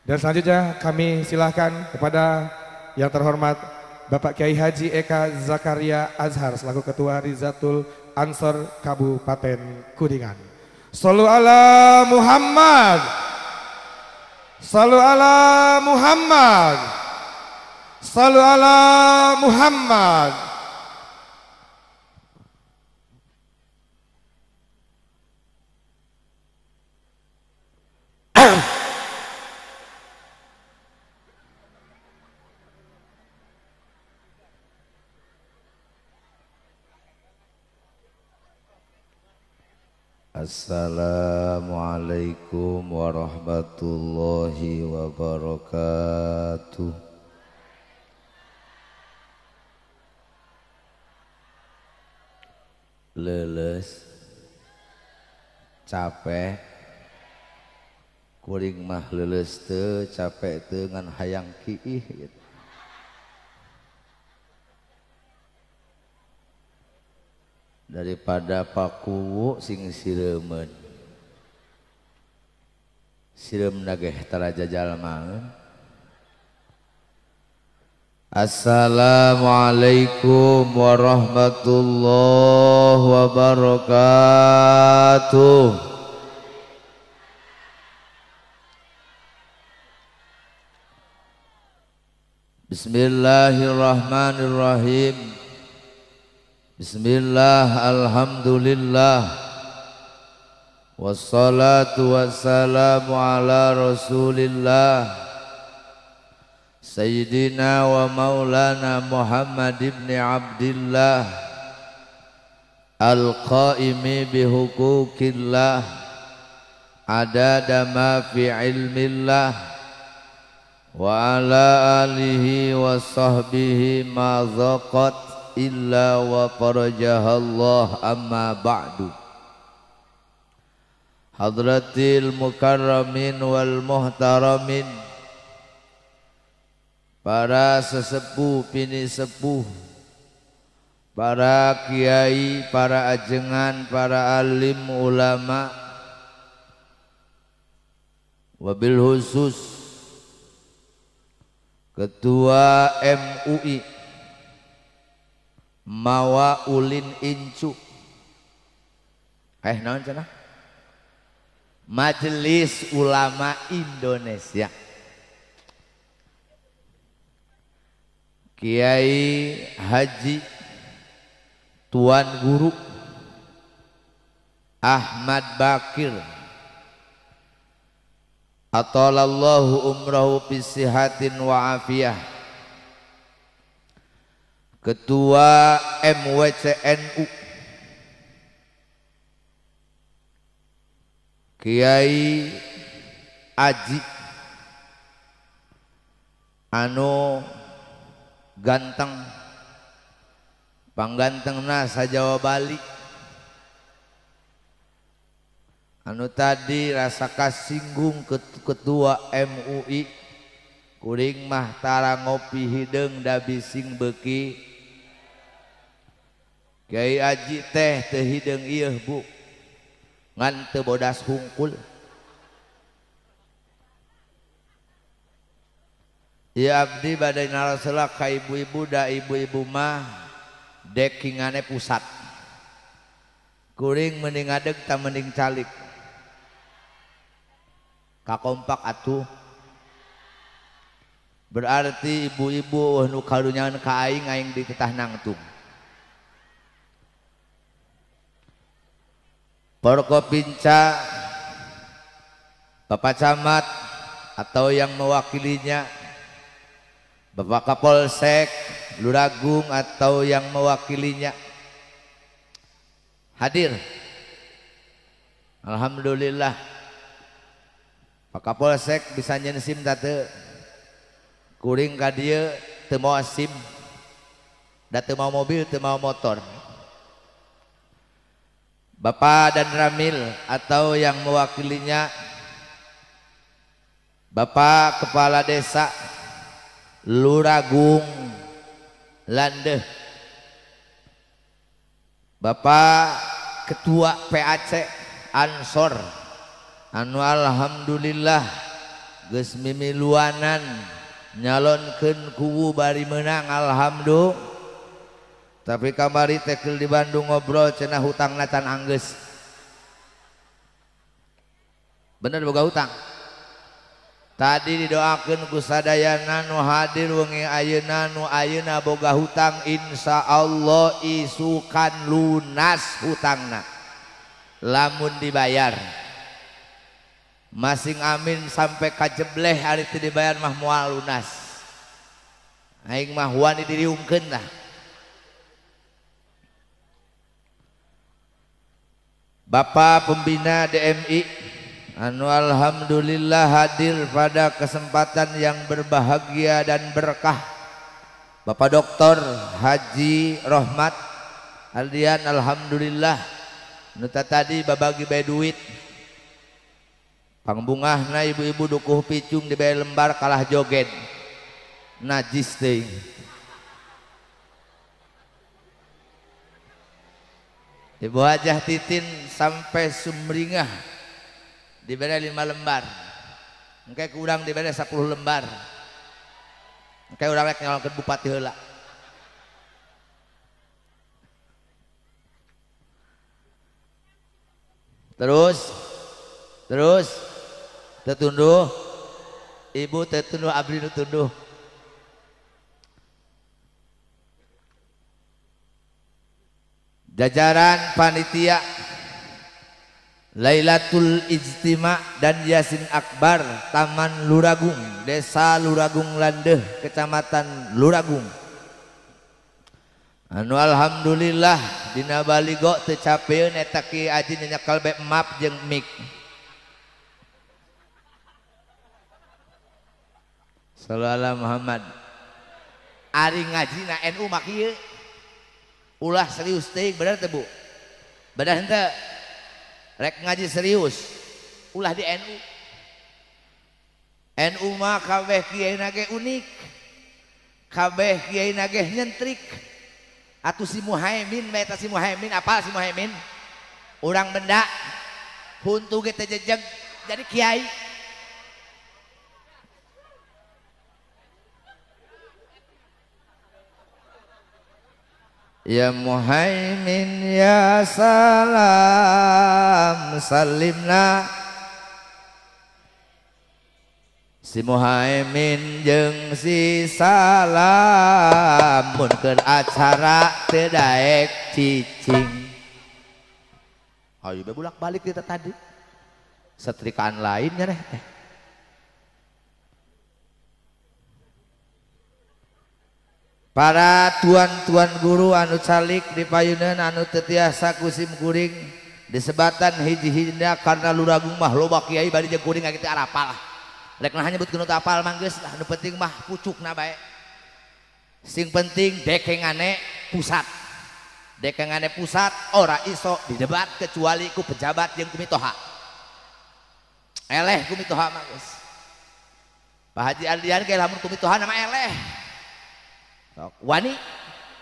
Dan selanjutnya kami silahkan kepada yang terhormat Bapak Kiai Haji Eka Zakaria Azhar selaku Ketua Rizatul Ansor Kabupaten Kuningan. Shallu ala Muhammad. Shallu ala Muhammad. Shallu ala Muhammad. Assalamualaikum warahmatullahi wabarakatuh. Leles, capek, kuring mah leles teu, capek teu ngan hayang kiih gitu. Daripada pakuwu sing sireumeun sireum nageh taraja jalmaeun. Assalamualaikum warahmatullahi wabarakatuh. Bismillahirrahmanirrahim. Bismillah, alhamdulillah, wassalatu wassalamu ala rasulillah Sayyidina wa maulana Muhammad ibn Abdillah al-qaimi bihukukillah adada ma fi ilmillah wa ala alihi wa sahbihi ma zaqat illa wa farajahallah amma ba'du. Hadratil mukarramin wal muhtaramin, para sesepuh pini sepuh, para kiai, para ajengan, para alim ulama, wabil khusus Ketua MUI Mawa Ulin Incu, naon cenah? Majelis Ulama Indonesia, Kiai Haji Tuan Guru Ahmad Bakir atalallahu umrahu bisihatin wa afiyah, Ketua MWCNU Kiai Aji anu ganteng panggantengna sajawa Bali, anu tadi rasa kasinggung Ketua MUI kuring mah tara ngopi hideung da bising beuki. Kiai Aji teh teu hideung ieu Bu, ngan teu bodas hungkul. Ya abdi bade narasela ka ibu-ibu da ibu-ibu mah dekingane pusat. Kuring mending ngadeg ta mending calik. Kakompak atuh. Berarti ibu-ibu nu karunyaeun ka aing di titah nangtung. Porkopinca, Bapak Camat atau yang mewakilinya, Bapak Kapolsek, Luragung atau yang mewakilinya hadir. Alhamdulillah. Pak Kapolsek bisa nyen SIM teu? Kuring ka dieu teu mau SIM, da teu mau mobil, teu mau motor. Bapak dan Ramil atau yang mewakilinya, Bapak Kepala Desa Luragung Landeh, Bapak Ketua PAC Ansor anu alhamdulillah geus mimiluanan nyalonkeun kuwu bari menang alhamdulillah. Tapi kamari teh keur di Bandung ngobrol cenah hutangna can anggeus. Bener boga hutang. Tadi didoakeun ku sadayana nu hadir wengi ayeuna nu ayeuna boga hutang insyaallah isukan lunas hutangna. Lamun dibayar. Masing amin sampai kajebleh hari teu dibayar mah moal lunas. Aing mah wani diriungkeun lah. Bapak pembina DMI anu alhamdulillah hadir pada kesempatan yang berbahagia dan berkah, Bapak Doktor Haji Rohmat Aldian alhamdulillah nu tadi babagi bae duit pangbungahna ibu-ibu dukuh picung dibae lembar kalah joget najis teuing. Ibu Hajah Titin sampai sumringah diberi 5 lembar, engke kurang diberi 10 lembar, engke urang rek nyalonkeun bupati heula. Terus tetunduh ibu tetunduh abdi nu tunduh. Jajaran panitia Lailatul Ijtima dan Yasin Akbar Taman Luragung, Desa Luragung Landeh, Kecamatan Luragung. Anu alhamdulillah dina baligo teu capeun eta Ki Aji nyekal be map jeung mik. Sallallahu alaihi Muhammad. Ari ngajina NU mah kieu. Ulah serius teuing bener teu Bu? Bener henteu? Rek ngaji serius. Ulah di NU. NU mah kabeh kiaina ge unik. Kabeh kiaina ge nyentrik. Atuh si Muhaimin mah eta si Muhaimin, apal si Muhaimin? Urang benda huntu ge teh jejeg jadi kiai. Ya Muhaimin ya salam salimna. Si Muhaimin jeung si salam mun keur acara teu daek cicing. Ayo bulak balik kita tadi. Setrikaan lain nya teh. Para tuan-tuan guru anu calik di payunan anu teu tiasa kusim kuring disebatan hiji-hijina karena Luragung mah loba kiai bari jeung kuring kitu arapal. Rek nah nyebutkeun nu apal mah geus anu penting mah pucukna bae. Sing penting dekengane pusat. Dekengane pusat ora iso didebat kecuali ku pejabat jeung kumitoha. Eleh kumitoha mah geus. Pak Haji Aldian ge lamun kumitoha nama eleh. Wani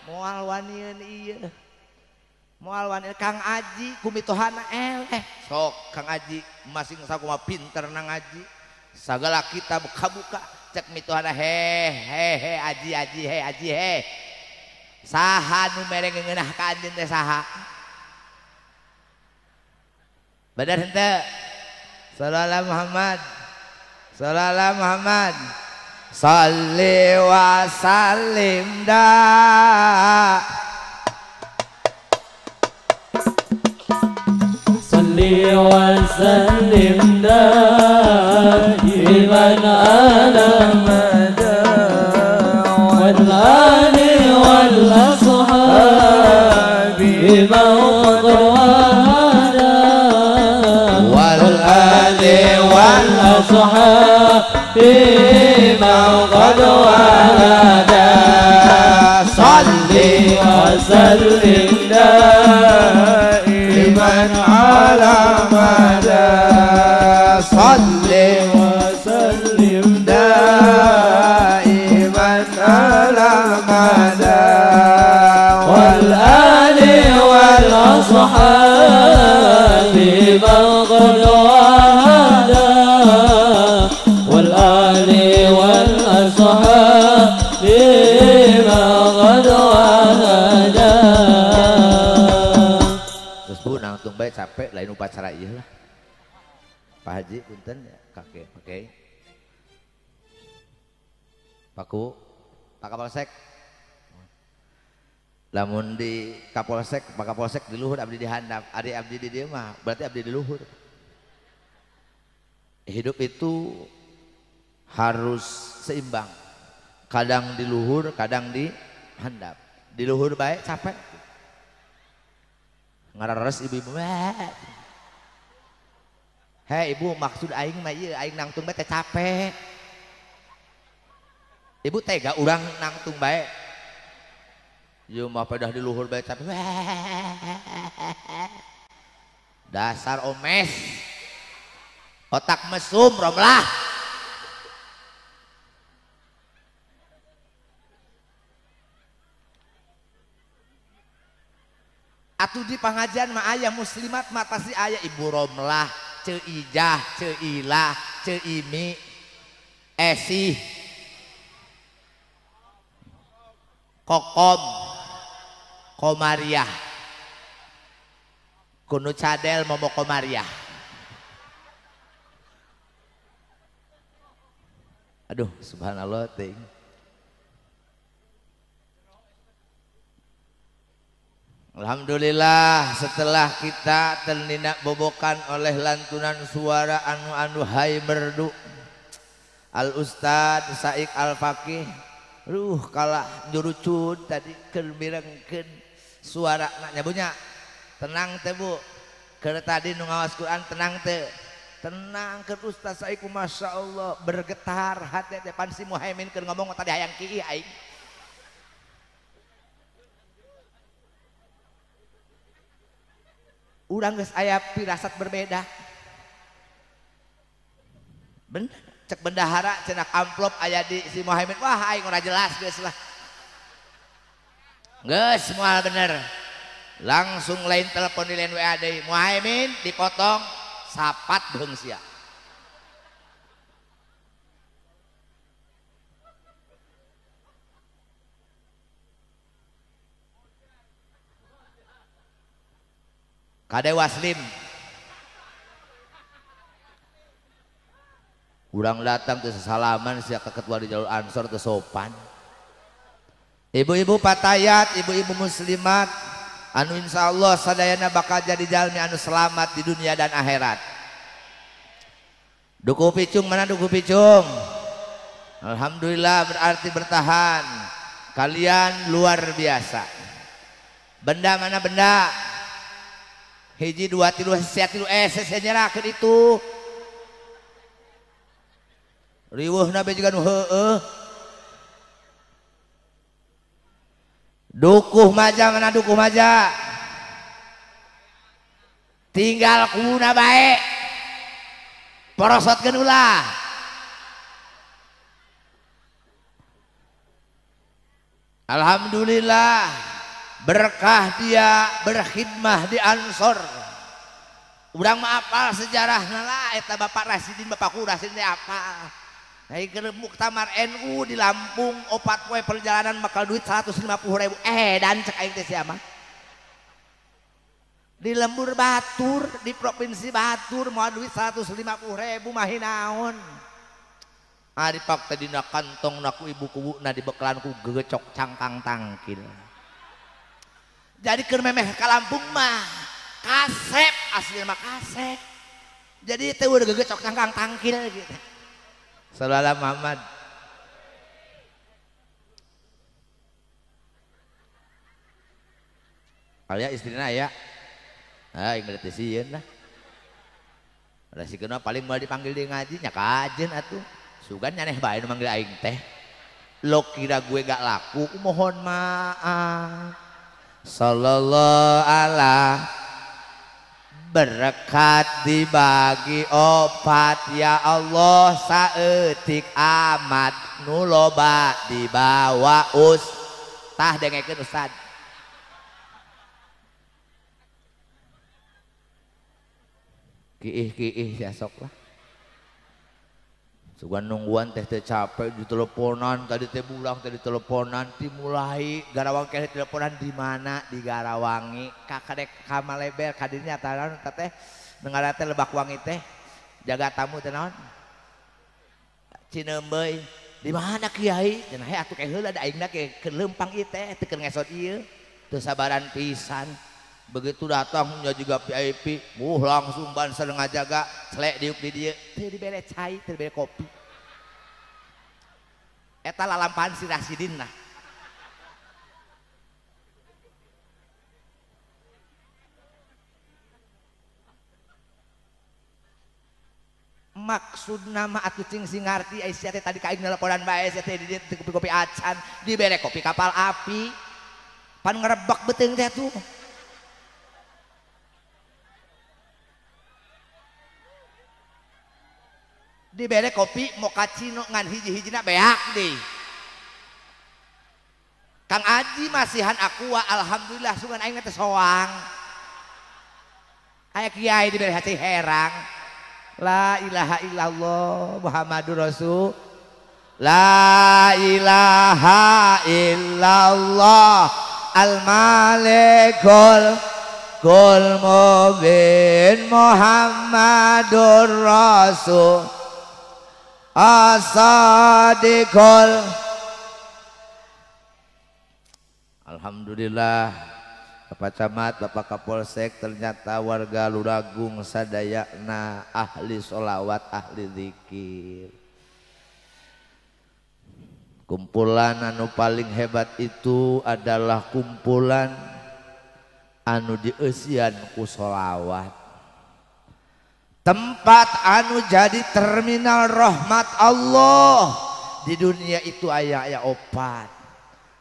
moal wanian iya moal wani Kang Aji kumitohana eleh sok Kang Aji masing sakumaha pinter na ngaji sagala kita buka-buka cek mitohana he Aji he saha nu mere ngeunah ka anjeun teh saha bener henteu sallallahu Muhammad Salli wa sallim da Salli wa sallim da Iman ala mada Wal ali wal ashabi mawqada Wal ali wal ashabi قد وهدى صلي وسلم دائما على مدى صلي وسلم دائما على مدى والآل والأصحاب من قد وهدى والآل bae capek lain upacara ieu lah. Pak Haji punten ya kakek. Oke. Paku Pak Kapolsek. Lamun di Kapolsek, Pak Kapolsek di luhur abdi di handap, adik abdi di dieu mah berarti abdi di luhur. Hidup itu harus seimbang. Kadang di luhur, kadang di handap. Di luhur baik capek. Ngarares ibu-ibu. Hei ibu maksud aing mah ieu aing nangtung bae teh capek. Ibu tega urang nangtung bae. Ieu mah pedah di luhur bae capek. Dasar omes. Otak mesum Romlah. Atuh di pengajian mah aya muslimat mah pasti aya Ibu Romlah, Ceu Ijah, Ceu Ilah, Ceu Imi, Esih, Kokom, Komariah, Kunu Cadel Momo Komariah. Aduh subhanallah ting. Alhamdulillah setelah kita terninak bobokan oleh lantunan suara anu hai merdu Al Ustad Saik Al Fakih kalah nyurucun tadi kemirengkeun suara nyabunya tenang teh Bu keur tadi nu ngawas Quran tenang teh tenang ke Ustaz Saik Masya Allah bergetar hati depan si Muhaimin keur ngomong tadi hayang kieu aing. Urang geus aya pirasat berbeda. Bener, cek bendahara cenah amplop aya di si Muhaimin. Wah aing ora jelas geus lah. Geus moal bener. Langsung lain telepon di lain WA deui. Muhaimin dipotong sapat beung sia. Kade Waslim urang datang ke salaman siap ke ketua di jalur Ansor ke sopan. Ibu-ibu patayat, ibu-ibu muslimat anu insyaallah sadayana bakal jadi jalmi anu selamat di dunia dan akhirat. Duku picung mana duku picung? Alhamdulillah berarti bertahan. Kalian luar biasa. Benda mana benda? Hiji dua tilu sehat tilu saya nyerahkan itu riweuh nabe juga nu heueuh dukuh maja mana dukuh maja tinggal kuna bae porosotkeun ulah alhamdulillah berkah dia berkhidmah di Ansor. Urang mah apal sejarahna lah eta Bapak Rasidin bapakku Rasidin apa. Hai keur muktamar NU di Lampung 4 poe perjalanan bakal duit 150.000. Dan cek aing teh sia mah. Di lembur batur di provinsi Batur moal duit 150.000 mah hinaon. Ari pak teh dina kantongna ku ibu kubuna dibekalan ku gegecok cangkang tangkil. Jadi keur memeh ka Lampung mah kasep asli mah kasep. Jadi teh udah gegecok cangkang tangkil gitu. Sallallahu Muhammad. Alia istrina aya. Ah inget teh sieun lah. Resikeuna paling moal dipanggil di ngaji nya kajen atuh. Sugan nyaneh bae nu manggil aing teh. Lo kira gue gak laku, mohon maaf. Sallallahu ala berkat dibagi opat ya Allah saeutik amat nu loba dibawa tah dengekeun Ustad. Kiih ya sok lah. sugan nungguan teh capek di teleponan tadi teh bulang tadi teleponan dimulai Garawang teh teleponan di mana di Garawangi kakadek kamaleber kadirnya taran teh nengara teh Lebak Wangi teh jaga tamu teh naon Cineumeuy di mana Kiai cenah atuh ke heula da aingna ke lempang ieu teh teu ngesot ieu teu sabaran pisan begitu datang nya juga VIP langsung ban sareng ngajaga celek diuk di dieu teu dibere cai teu dibere kopi eta lalampahan si Rasidin lah maksud nama atuh cing sing ngarti Aisyah teh tadi ka aing nelponan bae teh di dieu kopi acan dibere kopi kapal api pan ngerebek beuteung teh tuh dibere kopi mochaccino ngan hiji-hijina beak deh Kang Aji masihan aqua alhamdulillah sungan aing teh soang aya kiai dibere hati herang la ilaha illallah Muhammadur Rasul la ilaha illallah al malikul kul mubin Muhammadur Rasul As-Sadiqul. Alhamdulillah Bapak Camat, Bapak Kapolsek ternyata warga Luragung sadayana ahli sholawat, ahli zikir. Kumpulan anu paling hebat itu adalah kumpulan anu dieusian ku sholawat. Tempat anu jadi terminal rahmat Allah di dunia itu aya opat.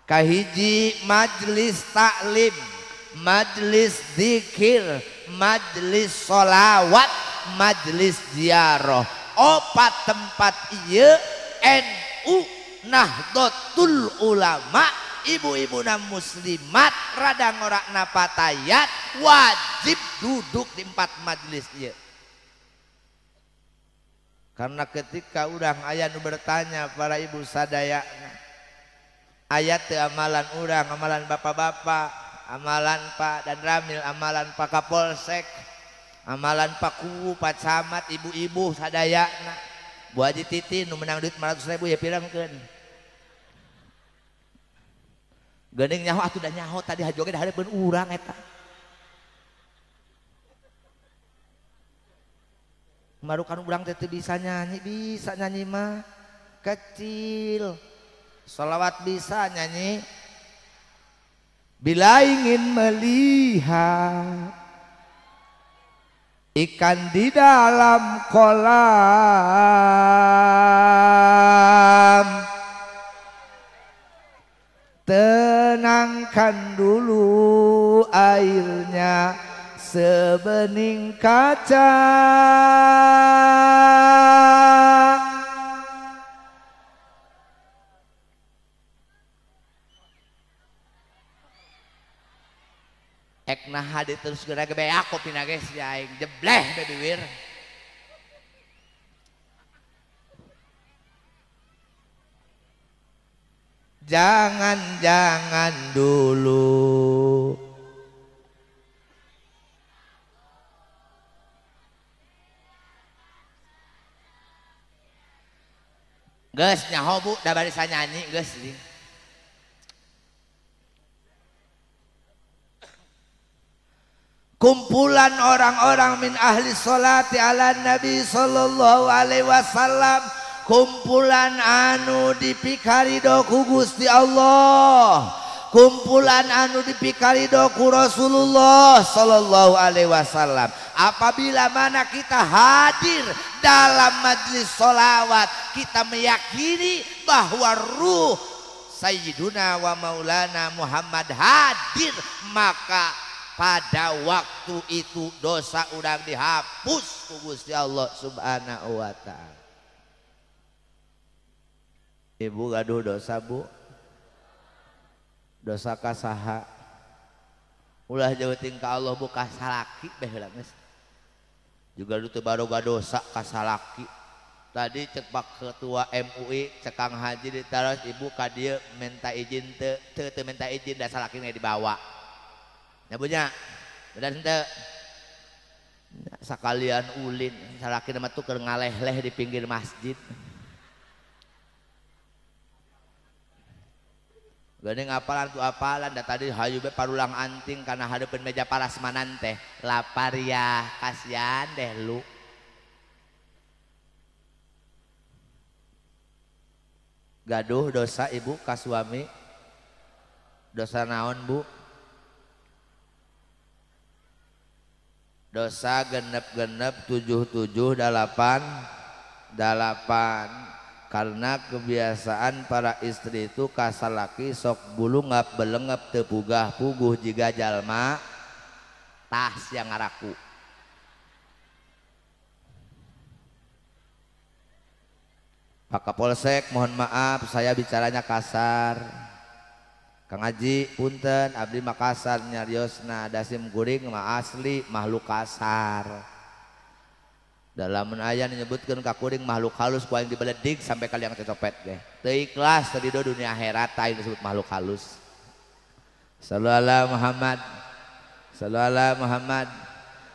Kahiji majlis taklim, majlis zikir, majlis sholawat, majlis ziarah. Opat tempat ieu NU Nahdlatul Ulama, ibu-ibuna muslimat rada ngorakna patayat wajib duduk di 4 majlis ieu. Karena ketika urang aya nu bertanya para ibu sadaya ayat teu amalan urang, amalan bapak-bapak, amalan Pak dan Ramil, amalan Pak Kapolsek, amalan Pak Kuwu, Pak Camat, ibu-ibu sadayana. Bu Haji Titi nu menang duit 500.000 ya pirangkeun. Geuning nyaho atuh da nyaho tadi hajoge da hareupeun urang eta. Marukan urang teh bisa nyanyi mah kecil. Sholawat bisa nyanyi. Bila ingin melihat ikan di dalam kolam, tenangkan dulu airnya sebening kaca. Ekna hadi terus geura ge beak kopina geus aing jebleh be bibir. Jangan dulu geus nyaho Bu da bari sanyanyi geus. Kumpulan orang-orang min ahli sholati ala Nabi sallallahu alaihi wasallam, kumpulan anu dipikarido ku Gusti Allah, kumpulan anu dipikarido ku Rasulullah sallallahu alaihi wasallam. Apabila mana kita hadir dalam majlis sholawat, kita meyakini bahwa ruh Sayyiduna wa Maulana Muhammad hadir, maka pada waktu itu dosa urang dihapus ku Gusti Allah Subhanahu wa ta'ala. Ibu gaduh dosa Bu? Dosa kasaha? Ulah jauting ka Allah Bu kasalaki beh heula geus. Juga teu baroga dosa kasalaki. tadi cek pak ketua MUI cekang haji ditaruh ibu ka dieu minta izin teu minta izin da salaki dibawa nya punya bedas henteu sakalian ulin salaki mah tuh keur ngaleh-leh di pinggir masjid geuning apalan tuh apalan da tadi hayu be parulang anting karena hadeupeun meja parasmanan teh lapar ya kasihan deh lu gaduh dosa ibu ka suami dosa naon bu dosa genep-genep 77 8 karena kebiasaan para istri itu kasalaki sok bulungap belengep tepugah puguh jiga jalma tas yang ngaraku Pak Kapolsek mohon maaf saya bicaranya kasar Kang Haji punten abdi Makassar nyariosna dasim guring mah asli makhluk kasar dalam ayat menyebutkan kakuring makhluk halus ku yang dibeledik sampai kalian copet ge teu ikhlas tadi do dunia akhirat tah disebut makhluk halus sallallahu Muhammad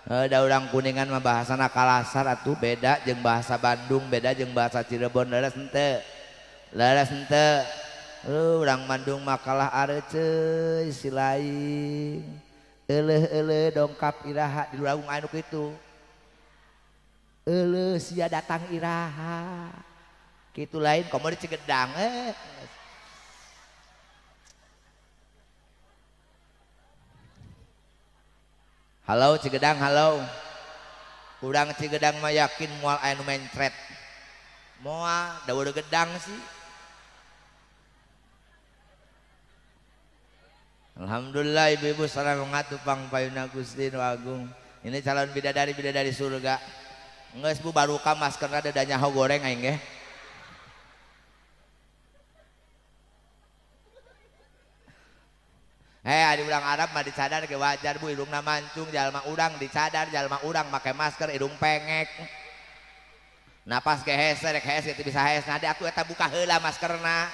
da urang Kuningan mah bahasana kalasar atuh beda jeung bahasa Bandung beda jeung bahasa Cirebon leres henteu urang Bandung mah kalah areuceuy si lain euleuh dongkap iraha di Luragung anu kitu sia datang iraha kitu lain komo di Cigedang halo Cigedang halo urang Cigedang mah yakin moal aya nu mencret moal da udah gedang sih alhamdulillah ibu-ibu sareng ngatupang payuna Gusti Nu Agung ini calon bidadari surga geus bu baru ka maskerna da nyaho goreng aing ge adi urang Arab mah dicadar ge wajar bu hidungna mancung jalma urang dicadar jalma urang make masker hidung pengek napas ge hese rek hese teu bisa hese nah atuh eta buka heula maskerna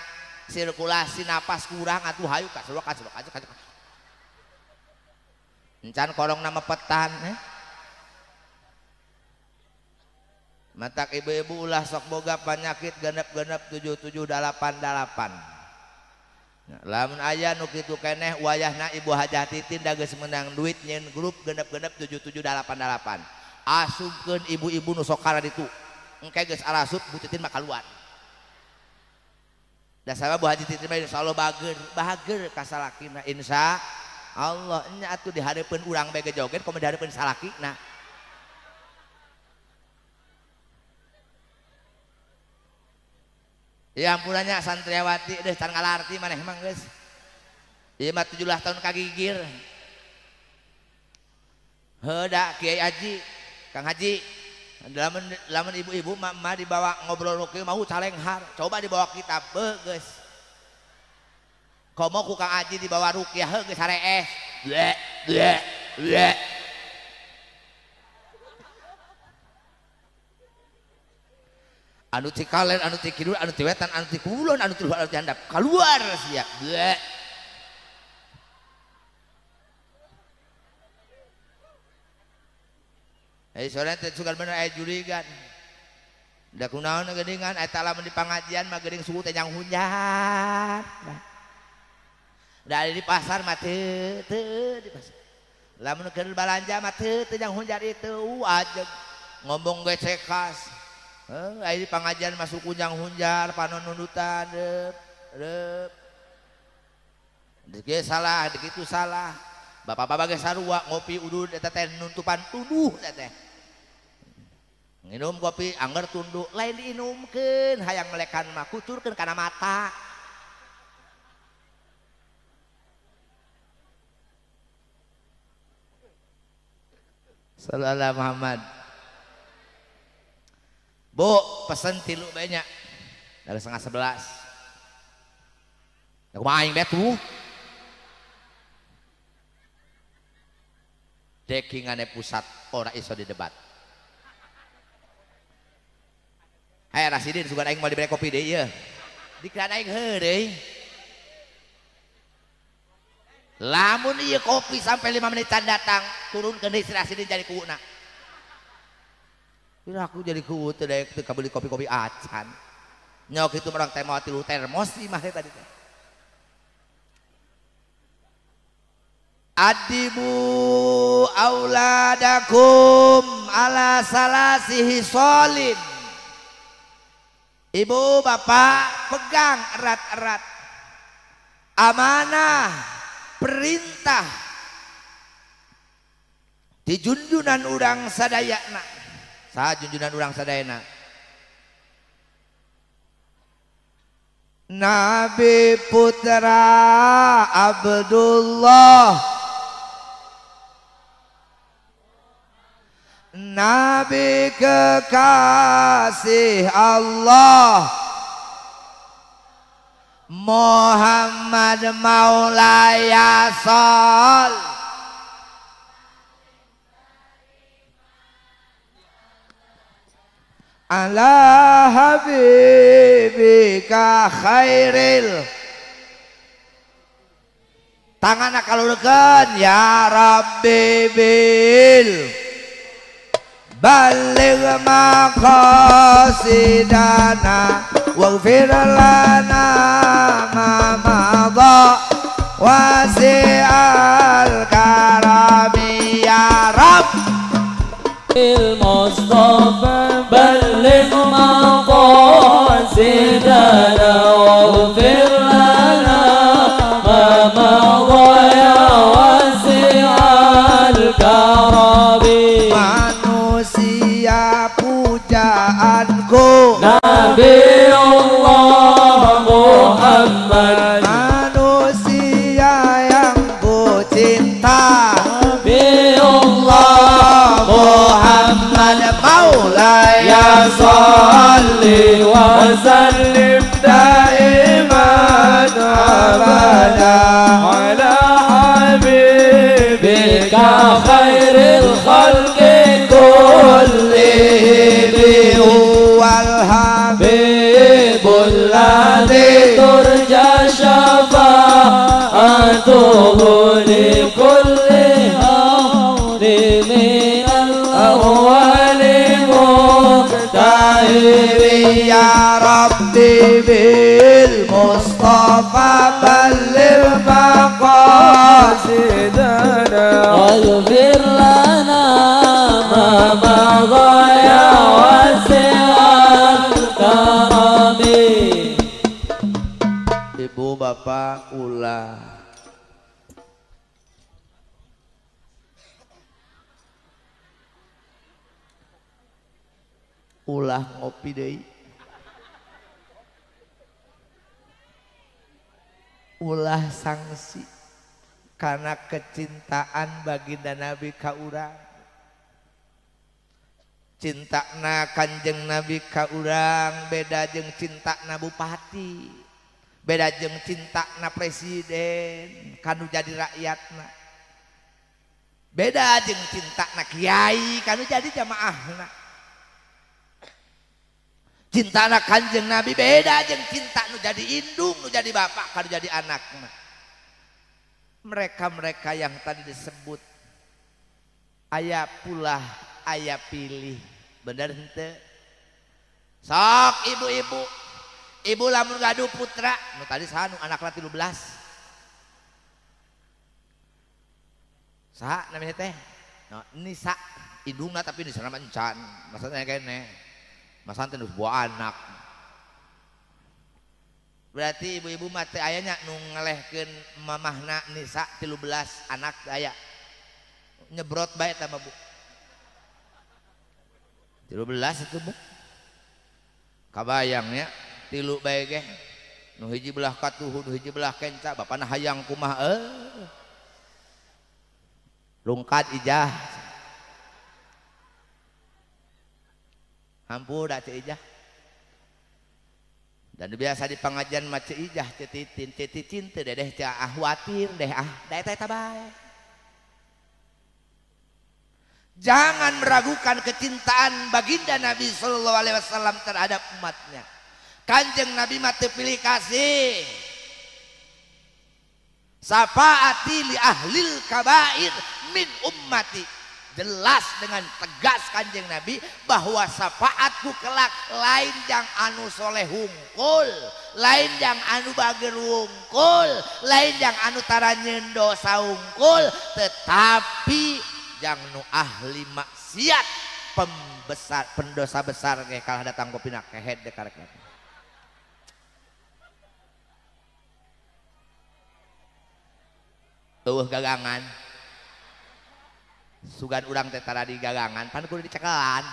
sirkulasi napas kurang atuh hayu kasrok encan korong nama petan matak ibu-ibu ulah sok boga penyakit genep-genep 7788 lamun aya nu kitu keneh wayahna ibu hajah titin da geus meunang duit nyeun grup genep-genep 7788 asupkeun ibu-ibu nu sok kara ditu engke geus arasup Bu Titin mah kaluar da sabab Bu Haji Titin mah insyaallah bager ka salakina insyaallah nya atuh di hareupeun urang bege joget komo di hareupeun salakina ya ampunannya santriawati deh can ngalarti maneh emang geus ieu mah 17 tahun kagigir heuda Kiai Haji Kang Haji lamun ibu-ibu mah dibawa ngobrol kieu mau calenghar coba dibawa kitab geus komo ku Kang Haji dibawa ruqyah geus hareeh anu ti kalen anu ti kidul anu ti wetan anu ti kulon anu ti luhur anu ti handap keluar sia bleh sore teh sugan bener aya jurigan da kunaon geuningan eta lamun di pangajian mah geuning suku teh nyang hujan da di pasar mah teu di pasar lamun keur balanja mah teu nyang hujan itu ajeg ngomong ge cekas aya di pangajian masuk kunyang hunjar panon nunutan dep dieu salah dikitu salah bapak-bapak ge sarua ngopi udud eta teh nuntupan tuduh teh nginum kopi angger tunduk lain diinumkeun hayang melekan mah kucurkeun kana mata sallallahu Muhammad Bu, pesen tilu banyak dari 10:30. Ya kumaha aing betu. Dekingane pusat ora iso didebat. Hai Rasidin sugan aing mau diberi kopi deui ieu. Dikeran aing heuh deui. Lamun ieu kopi sampai 5 menitan datang, turunkeun deui si Rasidin jadi kuuna. Bila aku jadi kuut teh daek teu kabeli kopi-kopi acan. Nyok itu orang teh mau 3 termos sih mah tadi teh. Adibu auladakum ala salasihi solim. Ibu bapak pegang erat-erat amanah perintah di junjunan urang sadayana. Saha junjunan urang sadayana? Nabi putra Abdullah, Nabi kekasih Allah, Muhammad Maulaya Shol. Ala habibika khairil. Tangan kalulukeun ya Rabbi bil baligh maqasidana waghfir lana ma madha wasi'al karami ya Rabb. المصطفى بلغ مقاصدنا واغفر لنا ما مضى يا واسع الكرم. Manusia pujaanku Nabi Allah Muhammad, manusia yang ku cinta Nabi Allah Muhammad Maulaya salli wa sallim daiman abada ala habibika khairil khalqi kullihim huwal habibul ladzi turja syafa'atuhu li kulli hawli minal awwali muqtahiri. Ya Rabbi bil Mustafa balil maqasidana waghfir lana ma madha ya wasi'al karami. Ibu bapak ulah ngopi deui, ulah sanksi karena kecintaan baginda Nabi ka urang. Cintana Kanjeng Nabi ka urang beda jeung cintana bupati, beda jeung cintana presiden kanu jadi rakyatna, beda jeung cintana kiai kanu jadi jamaahna. Cintana Kanjeng Nabi beda jeung cinta nu jadi indung, nu jadi bapak, kanu jadi anakna. Mereka-mereka yang tadi disebut aya pulah, aya pilih, bener henteu? Sok ibu-ibu, ibu lamun gaduh putra, nu tadi saha nu anakna 13. Saha namanya teh? No, Nisa, indungna tapi disana mancan, maksudnya kene. Mas Santen harus bawa anak. Berarti ibu-ibu mati ayahnya nu ngelehkeun mamahna Nisa 13 anak aya. Nyebrot bae tambah Bu. 13 itu Bu. Kabayangnya 3 bae ge. Nu hiji belah katuhu, nu hiji belah kenca, bapana hayang kumaha lungkat ijah. Hampur dah Cik Ijah. Dan biasa di pengajian mah Cik Ijah cetitin teh dedeh teh khawatir deh teh bae. Jangan meragukan kecintaan baginda Nabi sallallahu alaihi wasallam terhadap umatnya. Kanjeng Nabi mah teu pilih kasih. Safaati li ahlil kabair min ummati. Jelas dengan tegas Kanjeng Nabi bahwa syafaatku kelak lain yang anu soleh hungkul, lain yang anu bager hungkul, lain yang anu taranyeun dosa hungkul, tetapi yang nu ahli maksiat pembesar pendosa besar ge kalah datang kopina kehed dekarek. Eueuh gagangan sugan urang teh tara di gagangan pan kudu dicekelan.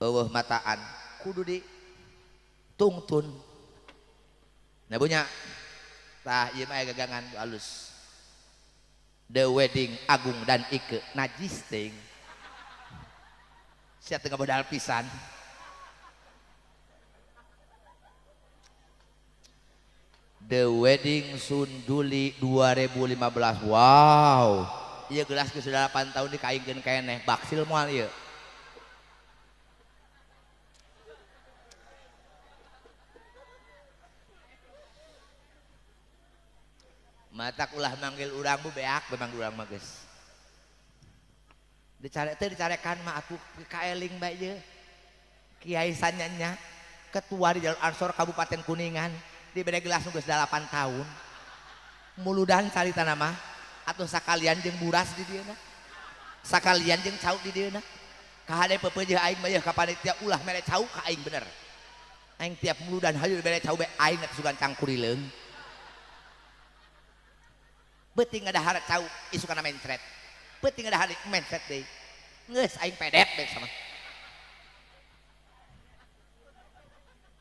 Eueuh mataan kudu di tungtun. Nah punya tah ieu mah gagangan halus. The Wedding Agung dan Ike najis teuing. Sia teu ngabodal pisan. The Wedding Sunduli 2015. Wow. Iya gelas ke sudah 8 tahun dikaingkeun keneh. Baksil moal ieu. Matak ulah manggil urang bu beak memang urang mah geus. Dicare teh dicarekan mah atuh kaeling bae ieu. Kiai Sanyanya ketua di Jalur Ansor Kabupaten Kuningan. Di beda gelas geus 8 tahun muludan carita nama atau sakalian jeung buras di dieu na sakalian jeung cauk di dieu na kahade pepeujeuh aing mah ka panitia ulah mere cauk ka aing bener aing tiap muludan hayu mere cauk be aing teh sugan cangkurileung beuting ngadahar cauk isukana mencret beuting ngadahar mencret deui geus aing pedek deuk sama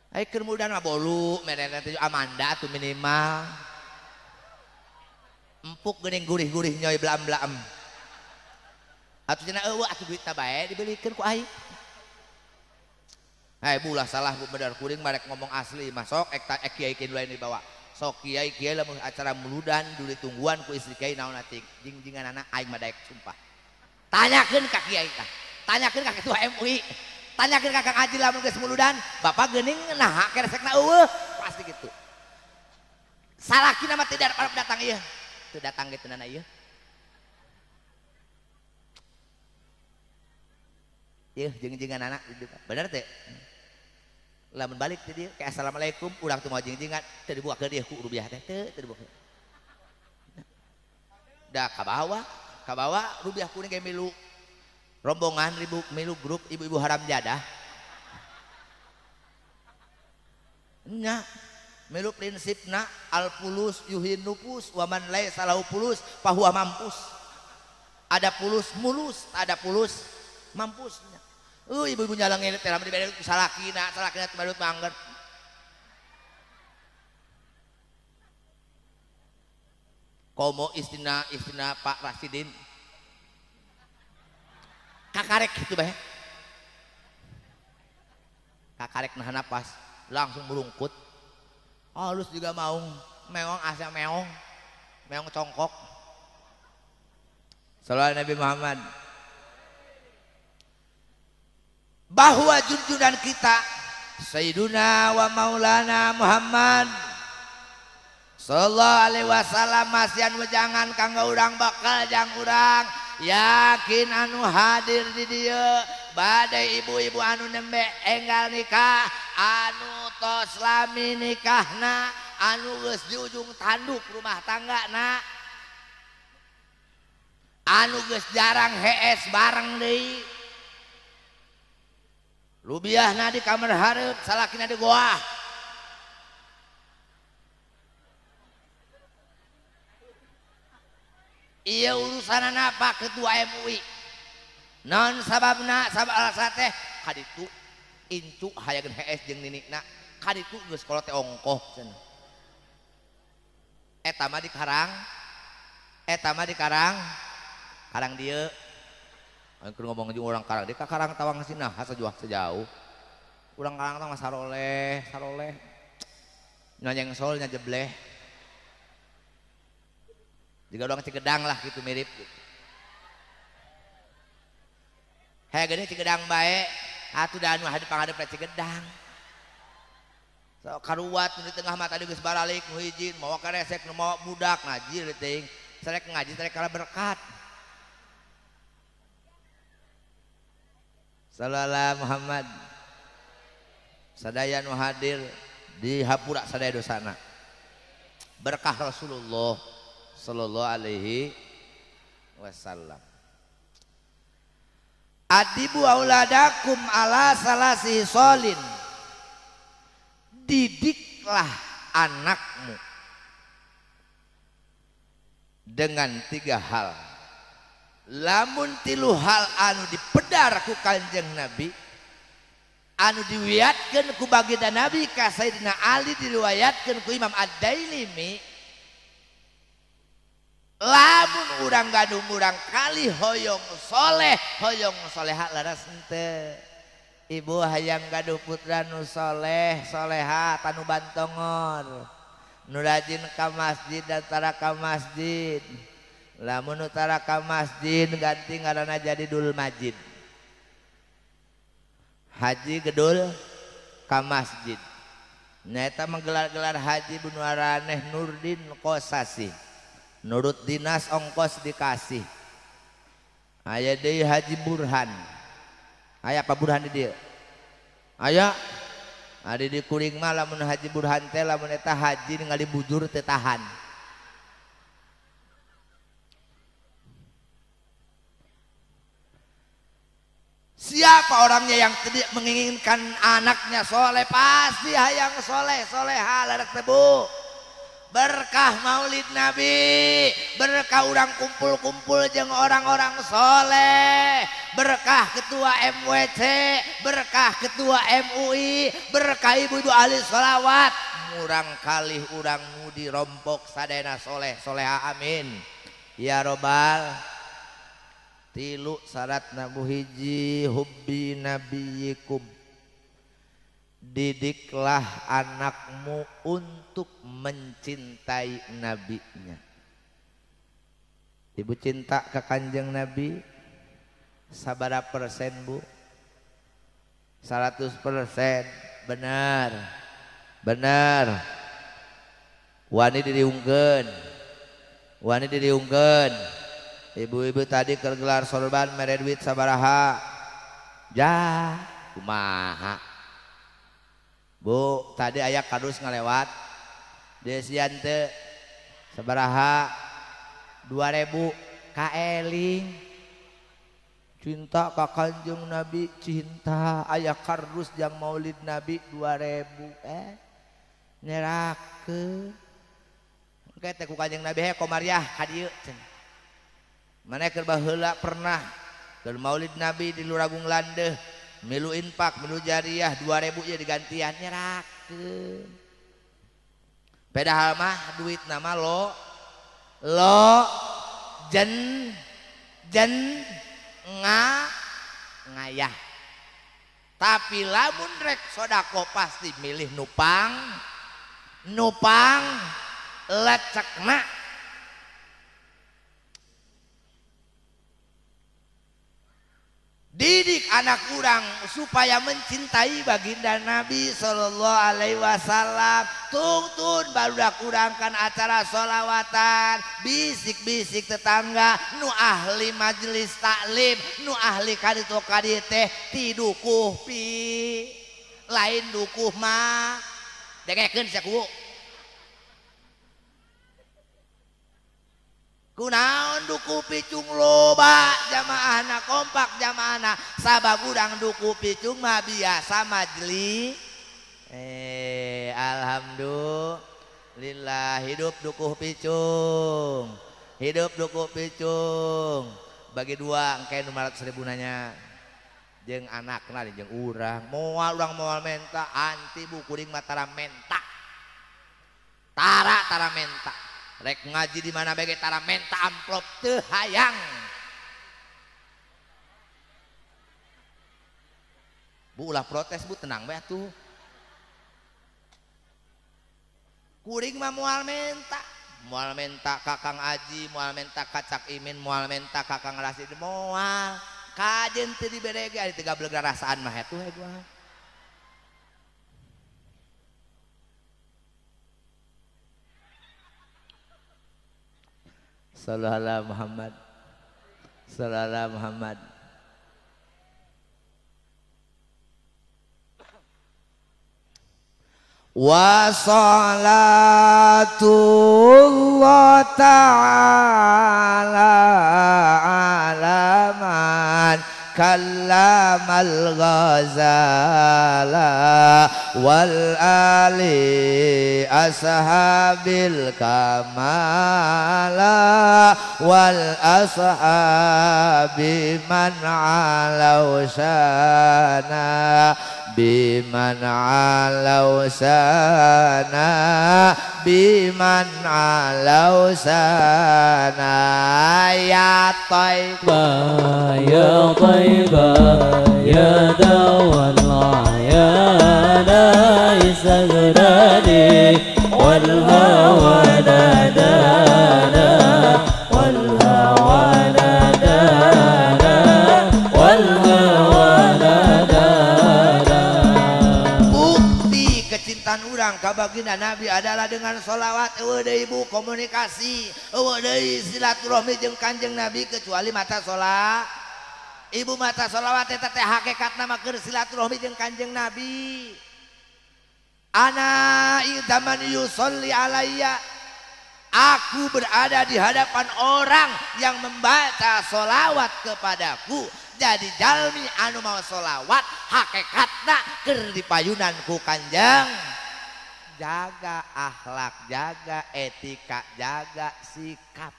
ai kemudian mah bolu merena teh Amanda tuh minimal empuk geuning gurih-gurih nyoy blaam-blaam atuh cenah eueuh atuh duit teh bae dibelikeun ku aing hai bulah salah bu bener kuring marek ngomong asli mah sok ek kiai kiai lain dibawa sok kiai lamun acara muludan dulu tungguan ku istri kiai naon ating jing-jingan anak aing mah daek sumpah tanyakeun ka kiai tah tanyakeun ka ketua MUI tanyakeun ka Kang Haji lamun geus muludan bapak geuning naha keresekna eueuh pasti gitu salakina mah tidak arep datang ieu teu datang gitu nana ieu jeung-jingan anak bener teh lamun balik teh dieu kayak assalamualaikum urang teu mau jeung-jingan teu dibuakeun dieu ku rupiah teh teu dibuakeun da kabawa rupiah kuning ge milu rombongan milu grup ibu-ibu haram jadah nya milu prinsipna al pulus yuhin nupus waman lai salahu pulus pahuwa mampus ada pulus mulus ada pulus mampusnya ibu-ibu nyalangin teh lamun dibere salakina teh badut mangger komo istina Pak Rasidin kakarek gitu bae kakarek nahan napas langsung melungkut halus juga maung meong asa meong congkok sallallahu Nabi Muhammad bahwa junjungan kita Sayyiduna wa Maulana Muhammad sallallahu alaihi wasallam masian wejangan kanggo urang bakal jang urang yakin anu hadir di dieu badai ibu-ibu anu nembe enggal nikah anu tos lami nikahna anu geus di ujung tanduk rumah tanggana anu geus jarang hees bareng deui rubiahna di kamar hareup salakina di goah iya urusan apa ketua MUI non sababna sabab alasan teh kaditu incu hayageun hees jeung ninikna kaditu geus kolot teh ongkoh cenah eta mah di karang dieu keur ngomong jeung urang karang di ka karang tawang sina hasa juah sejauh urang karang teh mah saroleh Nonyeng solnya jebleh. Juga orang Cigedang lah gitu mirip gitu. Heh gini Cigedang baik. Atuh dah anu hadap-hadap Cigedang. So karuat di tengah mata di geus baralik nu hiji mawa karesek nu mawa budak ngaji teuing. Sarek ngaji sarek kala berkat. Sallallahu Muhammad. Sadaya nu hadir di hapura sadaya dosana. Berkah Rasulullah sallallahu alaihi wasallam. Adibu auladakum ala salasi solin. Didiklah anakmu dengan 3 hal. Lamun 3 hal anu dipedar ku Kanjeng Nabi, anu diwiatkeun ku baginda Nabi ka Sayyidina Ali, diriwayatkeun ku Imam Ad-Dailimi, lamun urang gadung urang kali hoyong soleha laras henteu. Ibu hayang gaduh putra nu soleh soleha tanu bantongor nu rajin ka masjid dan tara ka masjid. Lamun nu tara ka masjid ganti ngaranna jadi dul majid. Haji gedul ka masjid. Nyaeta menggelar-gelar haji bunuaraneh Nurdin Kosasi. Nurut dinas ongkos dikasih. Aya deui Haji Burhan. Aya apa Burhan di dieu? Aya. Ari di kuring mah lamun Haji Burhan teh lamun eta haji ningali bujur teh tahan. Siapa orangnya yang tidak menginginkan anaknya soleh? Pasti hayang soleh, soleha ladak tebu. Berkah maulid Nabi, berkah orang kumpul-kumpul jeung orang-orang soleh, berkah ketua MWC, berkah ketua MUI, berkah ibu-ibu ahli sholawat. Murang kalih urang nu dirompok sadayana soleh, soleha amin ya robbal. 3 syarat nabu hiji hubbi nabiyikum. Didiklah anakmu untuk mencintai nabinya. Ibu cinta ke Kanjeng Nabi sabara persen bu? 100%. Benar. Benar. Wani diriungkeun. Ibu-ibu tadi kegelar sorban mere duit sabaraha? Ja, kumaha? Bu, tadi aya kardus ngalewat. Desian teu sabaraha? 2000 ka eling. Cinta ka Kanjeng Nabi, cinta aya kardus jang maulid Nabi 2000. Nyerakeun. Engke teh ku Kanjeng Nabi he komariah ka dieu cenah. Mana keur baheula pernah keur maulid Nabi di Luragung Landeh milu infak milu jariah 2000 ya digantian nyerakeun. Padahal mah duit nama lo jen ngayah. Tapi lamun rek sodako pasti milih nupang lecekna. Didik anak kurang supaya mencintai baginda Nabi sallallahu alaihi wasallam. Tungtun barudak kurang kan acara solawatan, bisik-bisik tetangga nu ahli majelis taklim, nu ahli kaditu kadite ti dukuh pi lain dukuh mah dengekeun saku. Kunaon duku picung loba jamaahna kompak jamaahna sabab urang duku picung mah biasa majlis. Alhamdulillah hidup duku picung. Hidup duku picung. Bagi 2 engke 500.000 nanya. Jeung anakna jeung urang. Moal urang moal menta anti bu kuring mah tara menta. Tara menta. Rek ngaji di mana bege tara menta amplop teu hayang. Bu ulah protes bu tenang bae atuh. kuring mah moal menta Kakang Aji, moal menta Kacak Imin, moal menta Kakang Rasid, moal kajen teu dibere ge ari teu gablek rasaan mah atuh gua. Sallallahu Muhammad. Sallallahu Muhammad. Wa salatullah ta'ala ala man kallamal ghazala wal ali ashabil kamala wal ashabi man alau sana biman alau sana biman alau sana ya Taibah ya Taibah ya dawal ayana isagrani wal hawa nadana wal hawa nadana wal hawa nadana. Bukti kecintaan urang ka baginda Nabi adalah dengan sholawat. Eueuh deui ibu komunikasi, eueuh deui silaturahmi jeung Kanjeng Nabi kecuali mata sholat. Ibu mata sholawat eta teh hakikatna mah keur silaturahmi jeung Kanjeng Nabi. Ana idzaman yusolli alayya, aku berada di hadapan orang yang membaca sholawat kepadaku. Jadi jalmi anu mau sholawat hakikatna keur dipayunan ku Kanjeng. Jaga akhlak, jaga etika, jaga sikap.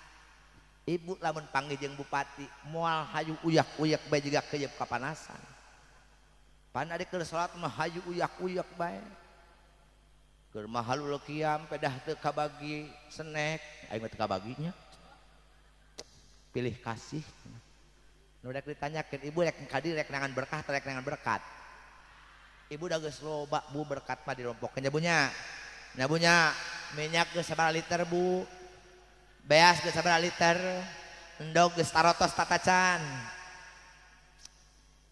Ibu lamun panggil jeung bupati moal hayu uyak-uyak bae juga keuyeub kapanasan. Pan ari keur salat mah hayu uyak-uyak bae. Keur mahalul qiyam pedah teu kabagi snack, aing mah teu kabaginya. Pilih kasih. Nu rek ditanyakeun ibu rek kadi rek nangan berkah rek nangan berkat. Ibu da geus loba bu berkat mah dirompokeun nya bunya. Nya bunya minyak geus sabaraha liter bu? Beas geus sabaraha liter? Endog geus tarotos tatacan.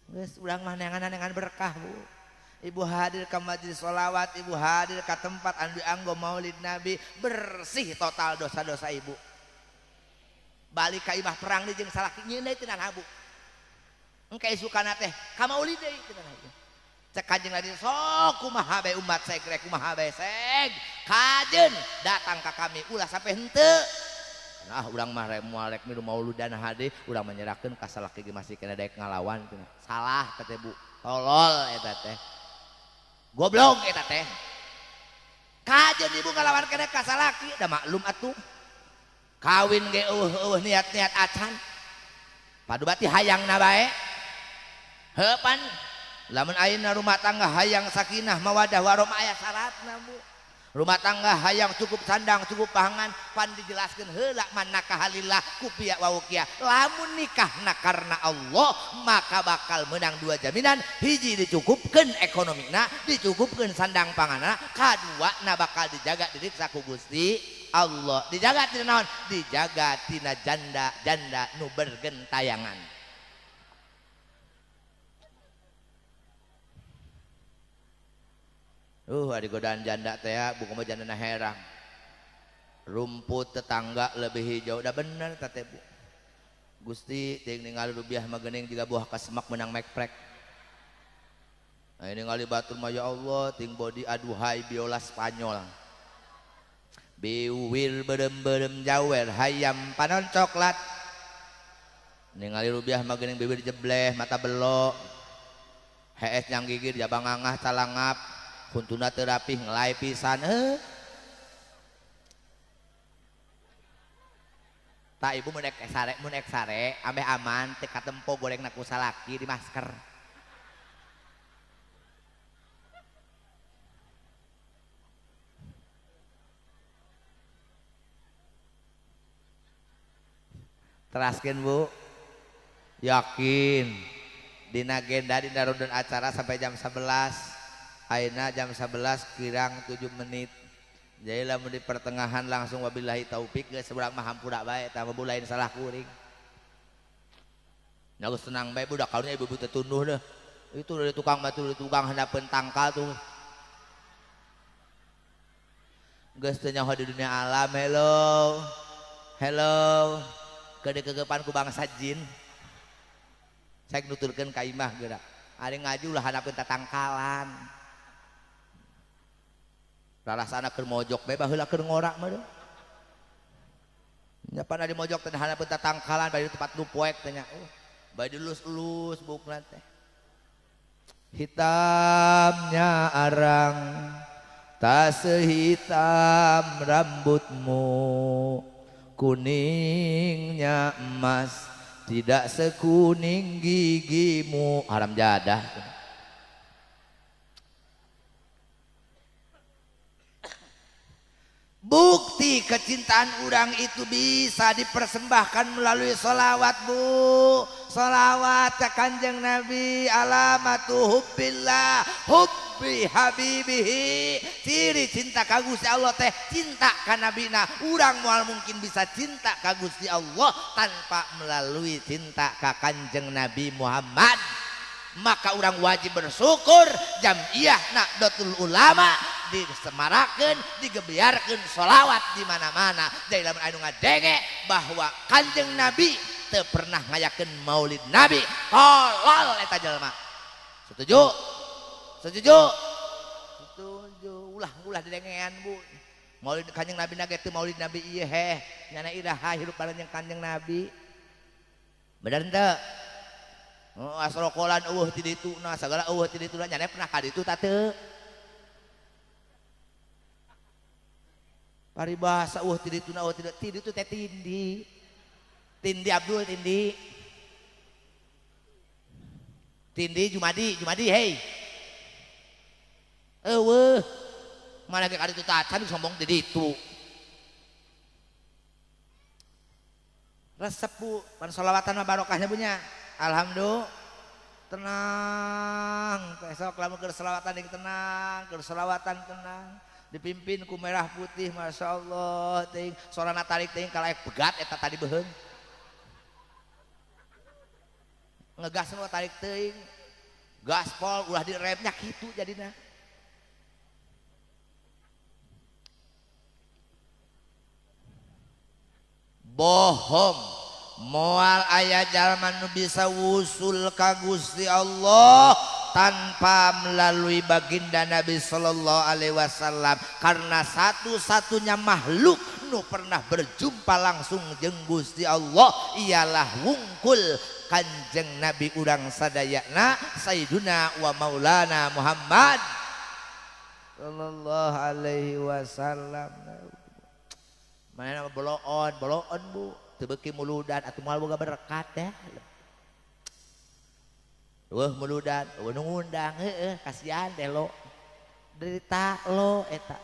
Geus urang mah neangan berkah bu. Ibu hadir ke majelis sholawat, ibu hadir ke tempat anu dianggo maulid Nabi, bersih total dosa-dosa ibu. Balik ka imah perang di jeung salaki nyeun deui teu nabu. Engke isukana teh ka maulid deui teu nabu. Cek Kanjeng Nabi sok kumaha bae umat seg rek kumaha bae seg. Kajeun datang ka kami ulah sampai henteu. Nah urang mah rek moal rek milu mauludan hade urang menyerahkeun ka salaki ge masih kena daek ngalawan teh. Salah teh Bu. Tolol eta teh. Goblok eta teh. Kajeun ibu ngalawan kena ka salaki da maklum atuh. Kawin ge eueuh niat-niat acan. Padu bati hayangna bae. Heuh pan lamun ayeuna rumah tangga hayang sakinah mawadah warahmah aya syaratna Bu. Rumah tangga hayang cukup sandang cukup pangan pan dijelaskeun heula man nakahalillah kupiya wa ukiya. Lamun nikahna karena Allah maka bakal menang dua jaminan. Hiji dicukupkeun ekonomina, dicukupkeun sandang panganna, kaduana bakal dijaga diriksa ku Gusti Allah. Dijaga tina naon? Dijaga tina janda-janda nu bergentayangan. Ada godaan janda teh ya, bukan mah janda herang. Rumput tetangga lebih hijau, udah bener teh Bu. Gusti ting ningali rubiah mah geuning juga buah kasemak menang mekprek. Nah ini ningali batur mah ya Allah, ting body aduhai biola Spanyol. Biwil berem-berem jawer hayam panon coklat. Ningali rubiah mah geuning bibir jebleh, mata belok. Hees nyang gigir jabang angah calangap. Kuntuna terapi ngelai pisan tak ibu mun ek sare ameh aman teh katempo goreng na ku salaki di masker. Teraskeun Bu. Yakin dina agenda dina rundown acara sampai jam 11. Ayeuna jam 11 kirang 7 menit Jadi lamun di pertengahan langsung wabillahi taufik geus seberang mah hampura bae tah bulain salah kuring. Nya geus tenang bae budak karunya ibu-ibu teh tunduh deh. Itu dari tukang batu dari tukang hendapeun tangkal tuh. Geus teu nyaho di dunia alam. Hello. Hello. Kedekepan ku bangsa jin. Saya nuturkeun ka imah geura. Ari ngaju lah hadapeun tatangkalan. Ralasana keur mojok bae baheula keur ngorak mah deh. Nya pan di mojok teh hadapeun tatangkalan bari tempat nu poek teh nya. Bae dilus-lus bukna teh. Hitamnya arang tak sehitam rambutmu, kuningnya emas tidak sekuning gigimu. Haram jadah. Bukti kecintaan orang itu bisa dipersembahkan melalui sholawat, Bu. Sholawat ke Kanjeng Nabi. Alamatu hubbillah hubbi habibihi. Ciri cinta ka Gusti Allah teh cinta ka nabina. Urang moal mungkin bisa cinta ka Gusti Allah tanpa melalui cinta ka Kanjeng Nabi Muhammad. Maka orang wajib bersyukur Jam'iyah Nahdlatul Ulama disemarakeun, digebiarkeun sholawat di mana-mana. Dari lamun anu ngadenge bahwa Kanjeng Nabi teu pernah ngayakeun maulid Nabi, tolol eta jelema. Setuju? Setuju? Setuju. Ulah didengean, Bu. Maulid Kanjeng Nabi nage teu maulid Nabi ieu heh. Nyana iraha hirup bareng Kanjeng Nabi. Bener henteu? Asrokolan ti dituna sagala ti dituna nyana pernah ka ditu tah teu? Paribasa ti dituna ti ditu teh tindi. Tindi Abdul tindi. Tindi Jumadi hei. Eueuh. Mana ge ka ditu tah can sombong ti ditu. Resep, Bu, pan sholawatan mah barokahnya punya. Alhamdulillah tenang, besok lamun keur selawatan ding tenang, keur selawatan tenang, dipimpin ku merah putih, masya Allah, ting sorana tarik ting kalaek begat eta tadi beheung, ngegas nu tarik ting, gaspol ulah diremnya kitu jadina. Bohong. Moal aya jalma nu bisa wusul ka Gusti Allah tanpa melalui baginda Nabi sallallahu alaihi wasallam, karena satu-satunya makhluk nu pernah berjumpa langsung jeung Gusti Allah ialah wungkul Kanjeng Nabi urang sadayana Sayyiduna wa Maulana Muhammad sallallahu alaihi wasallam. Mana boloon, Bu. Tebeki muludan atau moal boga berkat teh. Weuh muludan, weuh nu ngundang heueuh kasihan teh lo. Derita lo eta.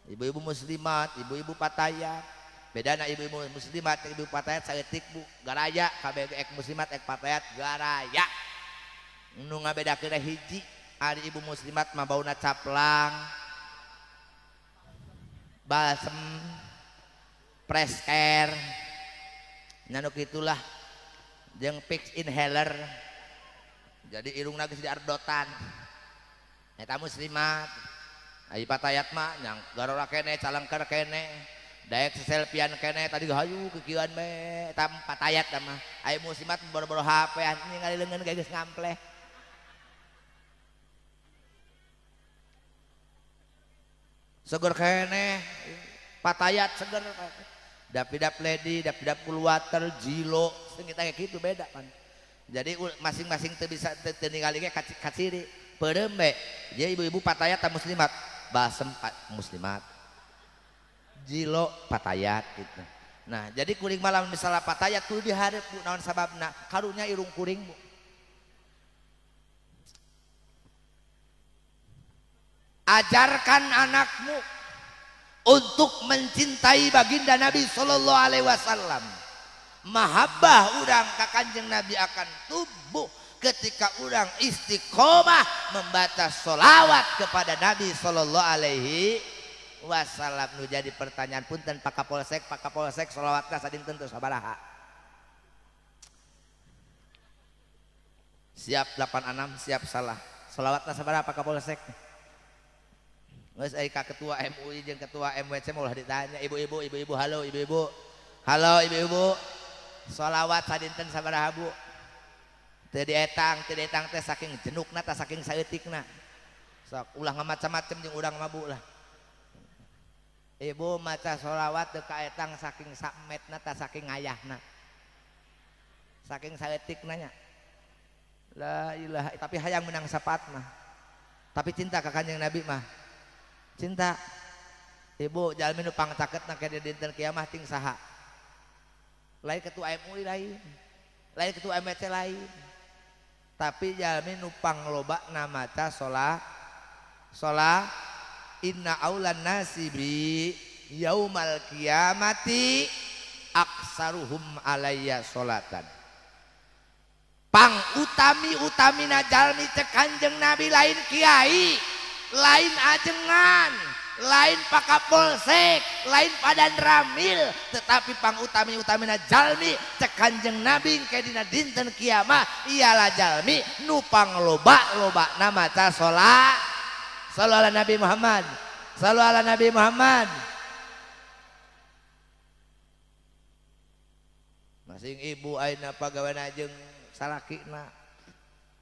Ibu-ibu muslimat, ibu-ibu patayat. Bedana ibu-ibu muslimat, ibu patayat saeutik, Bu. Garaya kabeh ek muslimat ek patayat garaya. Nu ngabedakeun hiji, ari ibu muslimat mah bauna caplang. Balsem presker. Nyanuk itulah jeung fix inhaler, jadi irungna geus diardotan. Eta muslimat, ai patayat mah nyang garora kene calengker kene, daek seselfian kene tadi hayu kekieuan bae eta patayat mah. Ai muslimat boro-boro HP ningali leungeun geus ngampleh. Seger kene patayat seger. Dap-dap lady, dap-dap water, jilo, kita kayak gitu beda kan. Jadi masing-masing tuh bisa ningali ge kaciri, peureum be. Jadi ibu-ibu patayat ta muslimat, basem muslimat. Jilo patayat gitu. Nah, jadi kuring malam misalnya patayat kudu dihareup Bu naon sababna? Karunya irung kuring, Bu. Ajarkan anakmu untuk mencintai baginda Nabi sallallahu alaihi wasallam. Mahabbah urang ka Kanjeng Nabi akan tumbuh ketika urang istiqomah membaca sholawat kepada Nabi sallallahu alaihi wassalam. Nu jadi pertanyaan punten Pak Kapolsek sholawatna sadinten teu sabaraha? Siap 86 siap salah. Sholawatna sabaraha Pak Kapolsek? Geus ai ka ketua MUI jeung ketua MWC mau ulah ditanya. Ibu-ibu halo ibu-ibu. Halo ibu-ibu. Sholawat sadinten sabaraha Bu? Teu dietang teh saking jenukna tah saking saeutikna. Sok ulah ngamacam-macam jeung urang mah Bu lah. Ibu maca sholawat teu kaetang saking sametna tah saking ngayahna. Saking saeutikna nya. La ilaha, tapi hayang menang sapat mah. Tapi cinta ka Kanjeng Nabi mah. Cinta. Ibu jalmi nu pangcakeutna ke dinten kiamah ting saha? Lain ketua MUI lain ketua MWC lain. Tapi jalmi nupang loba namaca sholat inna aulan nasibi yaumal kiamati aksaruhum alayya sholatan. Pang utamina jalmi cek Kanjeng Nabi lain kiai, lain ajengan, lain Pak Kapolsek, lain Padan Ramil, tetapi pang utamina jalmi cek Kanjeng Nabi ke dina dinten kiamah ialah jalmi nupang loba namaca sholat. Sallu ala Nabi Muhammad. Sallu ala Nabi Muhammad. Masing ibu ayeuna pagaweana jeung salakina.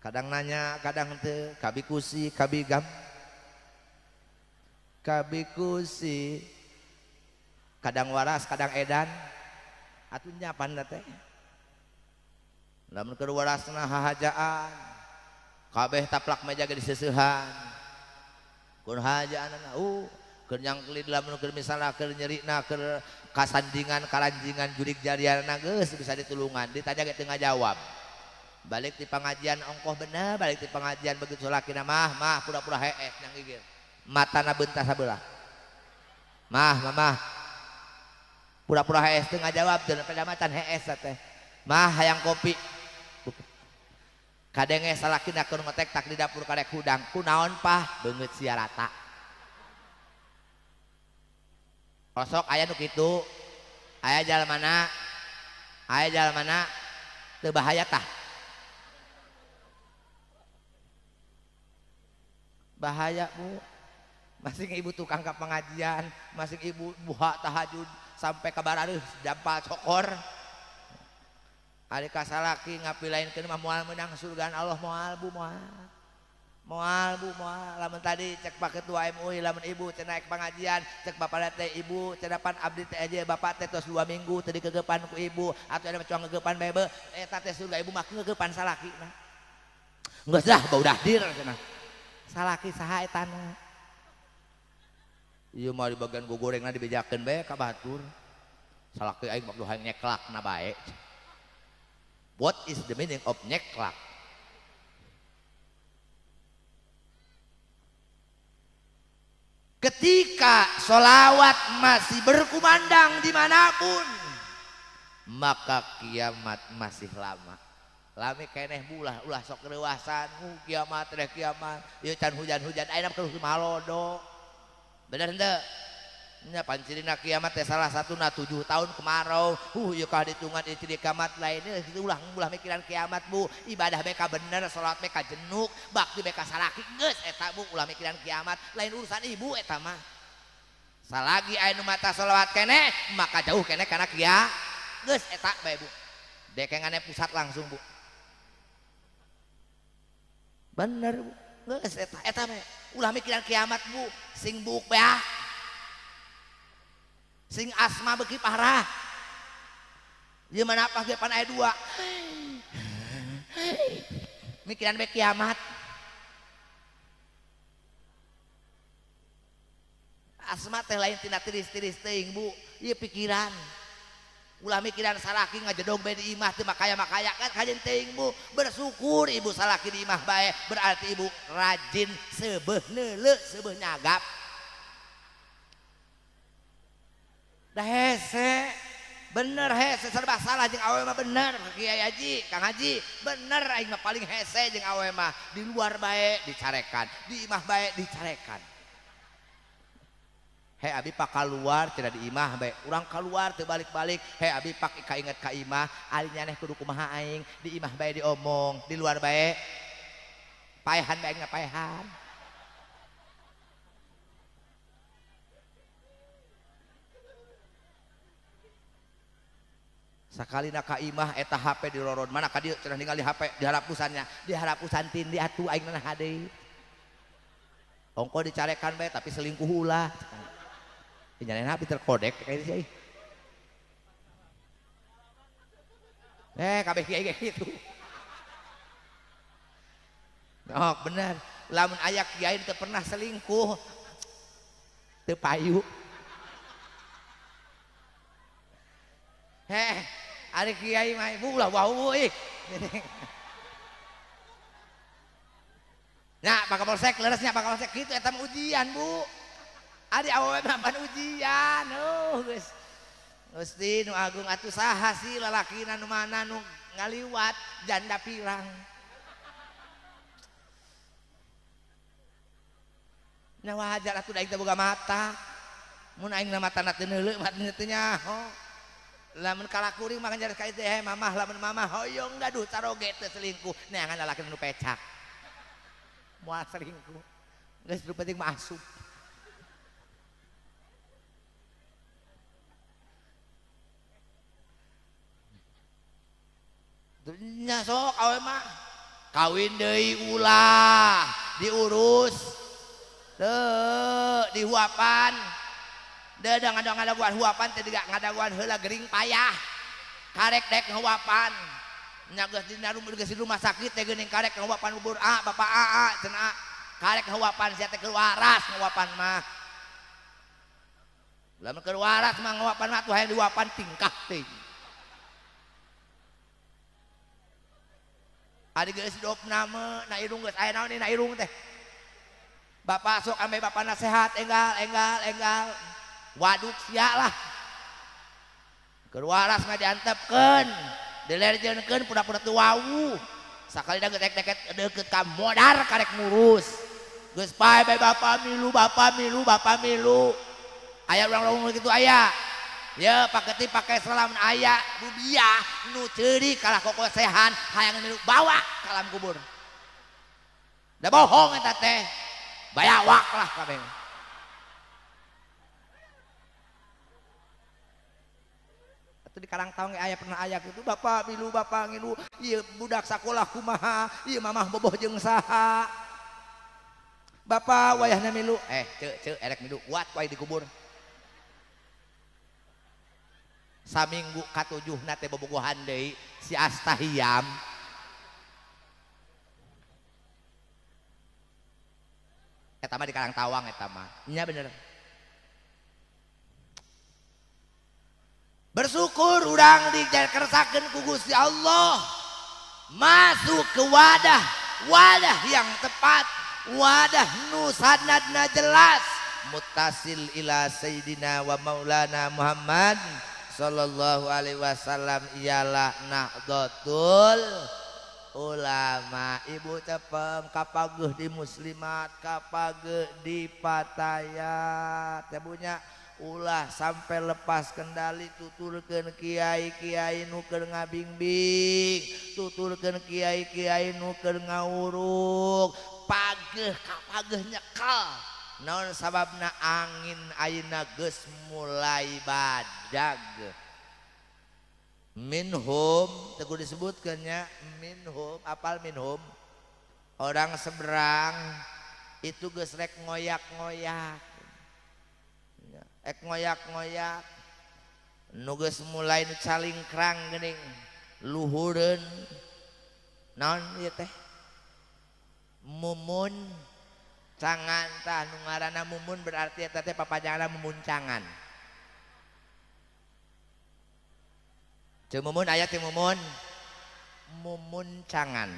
Kadang nanya, kadang teu, kabi kusi, kabi gam. Kabikusi kadang waras kadang edan atuh nyapan teh lamun keur warasna hahajaan kabeh taplak meja ge diseusehan kun hajaanna keur nyangklid lamun keur misalna keur nyerina keur kasandingan karanjingan jurig jariana geus bisa ditulungan ditanya ge teu ngajawab balik di pengajian ongkoh bener balik di pengajian begitu lakina mah pura-pura hees yang gigir matana bentah sabelah mah pura-pura hees teu ngajawab teu pada macan hees teh mah hayang kopi kadenge salakina keur ngotek tak di dapur karek hudang kunaon pah beungeut sia rata kosok aya nu kitu aya jalmana teu bahaya tah bahaya Bu. Masing ibu tukang ke pengajian, masing ibu buha tahajud sampai ke barareuh jampal cokor. Ari kasalaki ngapilainkeun mah moal meunang surgaan Allah moal Bu moal. Lamun tadi cek Pak Ketua MUI lamun ibu teu naik pengajian, cek bapak teh ibu cedapan abdi teh aja bapak teh tos 2 minggu teu digeugepan ku ibu atuh ada cuma ngeugepan bebe eta teh surga ibu mah ngeugepan salakina. Geus dah bau dahdir cenah. Salaki saha etana? Ieu mah di bagian gogorengna dibejakeun bae ka batur. Salaki aing mah hayang nyeklakna bae. What is the meaning of nyeklak? Ketika sholawat masih berkumandang dimanapun, maka kiamat masih lama. Lami keneh bulah ulah sok reuasan kiamat ieu can hujan-hujan ayeuna keur malodo. Bener henteu? Nya pancirina kiamat teh salah satuna 7 tahun kemarau. Ieu kah ditungan ieu ciri kiamat lain kitu ulah mikiran kiamat Bu. Ibadah beka bener, salat beka jenuk, bakti beka salaki geus eta Bu ulah mikiran kiamat, lain urusan ibu eta mah. Salagi aya nu mata sholawat keneh, maka jauh keneh kana kiamat. Geus eta bae Bu. Dekengane pusat langsung Bu. Bener Bu. Geus eta bae. Ulah mikiran kiamat Bu. Sing buuk beah. Sing asma beuki parah. Ieu mana apa ge pan aya 2. Mikiran bae kiamat. Asma teh lain tina tiris-tiris teuing Bu. Ieu pikiran. Ulah mikiran salaki ngajedog bae di imah teu makaya-makaya kan kajen teuing Bu. Bersyukur ibu salaki di imah bae berarti ibu rajin seubeuh neuleuh seubeuh nyagap. Da hese bener hese serba salah jeung awewe mah bener Kiai Haji Kang Haji bener aing mah paling hese jeung awewe mah di luar bae dicarekan di imah bae dicarekan. He abi pak keluar tidak di imah bae urang keluar teu balik-balik he abi pak kainget ka imah ari nyaneh kudu kumaha aing di imah bae diomong di luar bae paehan bae ngapaehan sakali na ka imah eta HP di roron mana ka dieu cenah ningali HP di harapusannya di harapusan tindi atuh aing na hade ongko dicarekan bae tapi selingkuh ulah nyanyi nabi terkodek kayak sih kabeh kiai kayak gitu oh bener lamun aya kiai teu pernah selingkuh teu payu ari kiai mah ulah wau euy nya Pak Kapolsek leresnya Pak Kapolsek kitu eta ujian Bu Adi awewe mah ujian, geus. Gusti nu agung atuh saha sih lalakina nu mana nu ngaliwat janda pirang. Nya wajar atuh da aing teh boga mata. Mun aing na matana teu neuleuh matana teu nyaho. Lamun kalakuring mah ngejar ka teh mamah lamun mamah hoyong gaduh caroge teu selingkuh. Neangan lalaki nu pecak. Moal selingkuh. Geus nu penting mah asup. Nya sok awe mah kawin deui ulah diurus teu dihuapan teu ngadaguan huapan teh ngadaguan heula gering payah karek dek ngahuapan nya geus di rumah sakit teh geuning karek ngahuapan bubur bapak cenah karek ngahuapan sia teh keluaras ngahuapan mah lamun keluaras mah ngahuapan mah tuh hayang dihuapan tingkah teh Adi geus hidupna mah na irung geus aya naon na irung teh. Bapak sok ame bapana sehat enggal. Waduk sia lah. Keur waras mah diantepkeun, dilerjeunkeun pura-pura teu wau. Sakali da getek-deket deukeut ka modar karek ngurus. Geus pae bae bapak milu. Aya urang-urang kitu aya. Ya Pak Ketip pakai selam aya bubiah nu ceurik kalah kokosehan hayang nilu bawa ka alam kubur. Da bohong eta teh. Bayawak lah kabeh. Atuh di Karangtaong aya pernah aya kitu bapak ngilu ieu budak sakola kumaha ieu mamah boboh jeung saha. Bapak wayahna milu ceuk erek milu kuat wae dikubur. Saminggu katujuh nate bobogohan deui si Astahiyam eta mah di Karangtawang eta mah nya bener bersyukur urang dikersakeun ku Gusti Allah masuk ke wadah yang tepat wadah nu sanadna jelas muttasil ila sayyidina wa maulana Muhammad sallallahu alaihi wasallam ialah Nahdlatul Ulama. Ibu cepeng kapageuh di muslimat kapageuh di Patayat teh punya ulah sampai lepas kendali tuturkeun kiai-kiai nu keur ngabingbing tuturkeun kiai-kiai nu keur ngawuruk pageuh kapageuh nyekal naon sababna angin ayeuna geus mulai badag minhum teguh disebutkeunnya minhum apal minhum orang seberang itu geus rek ngoyak-ngoyak ngoyak-ngoyak nu geus mulai nu calingkrang geuning luhureun naon ieu teh mumun cangan tah nu ngaranna mumun berarti eta teh papanjangna mumuncangan. Ceuk mumun aya teh mumun mumuncangan.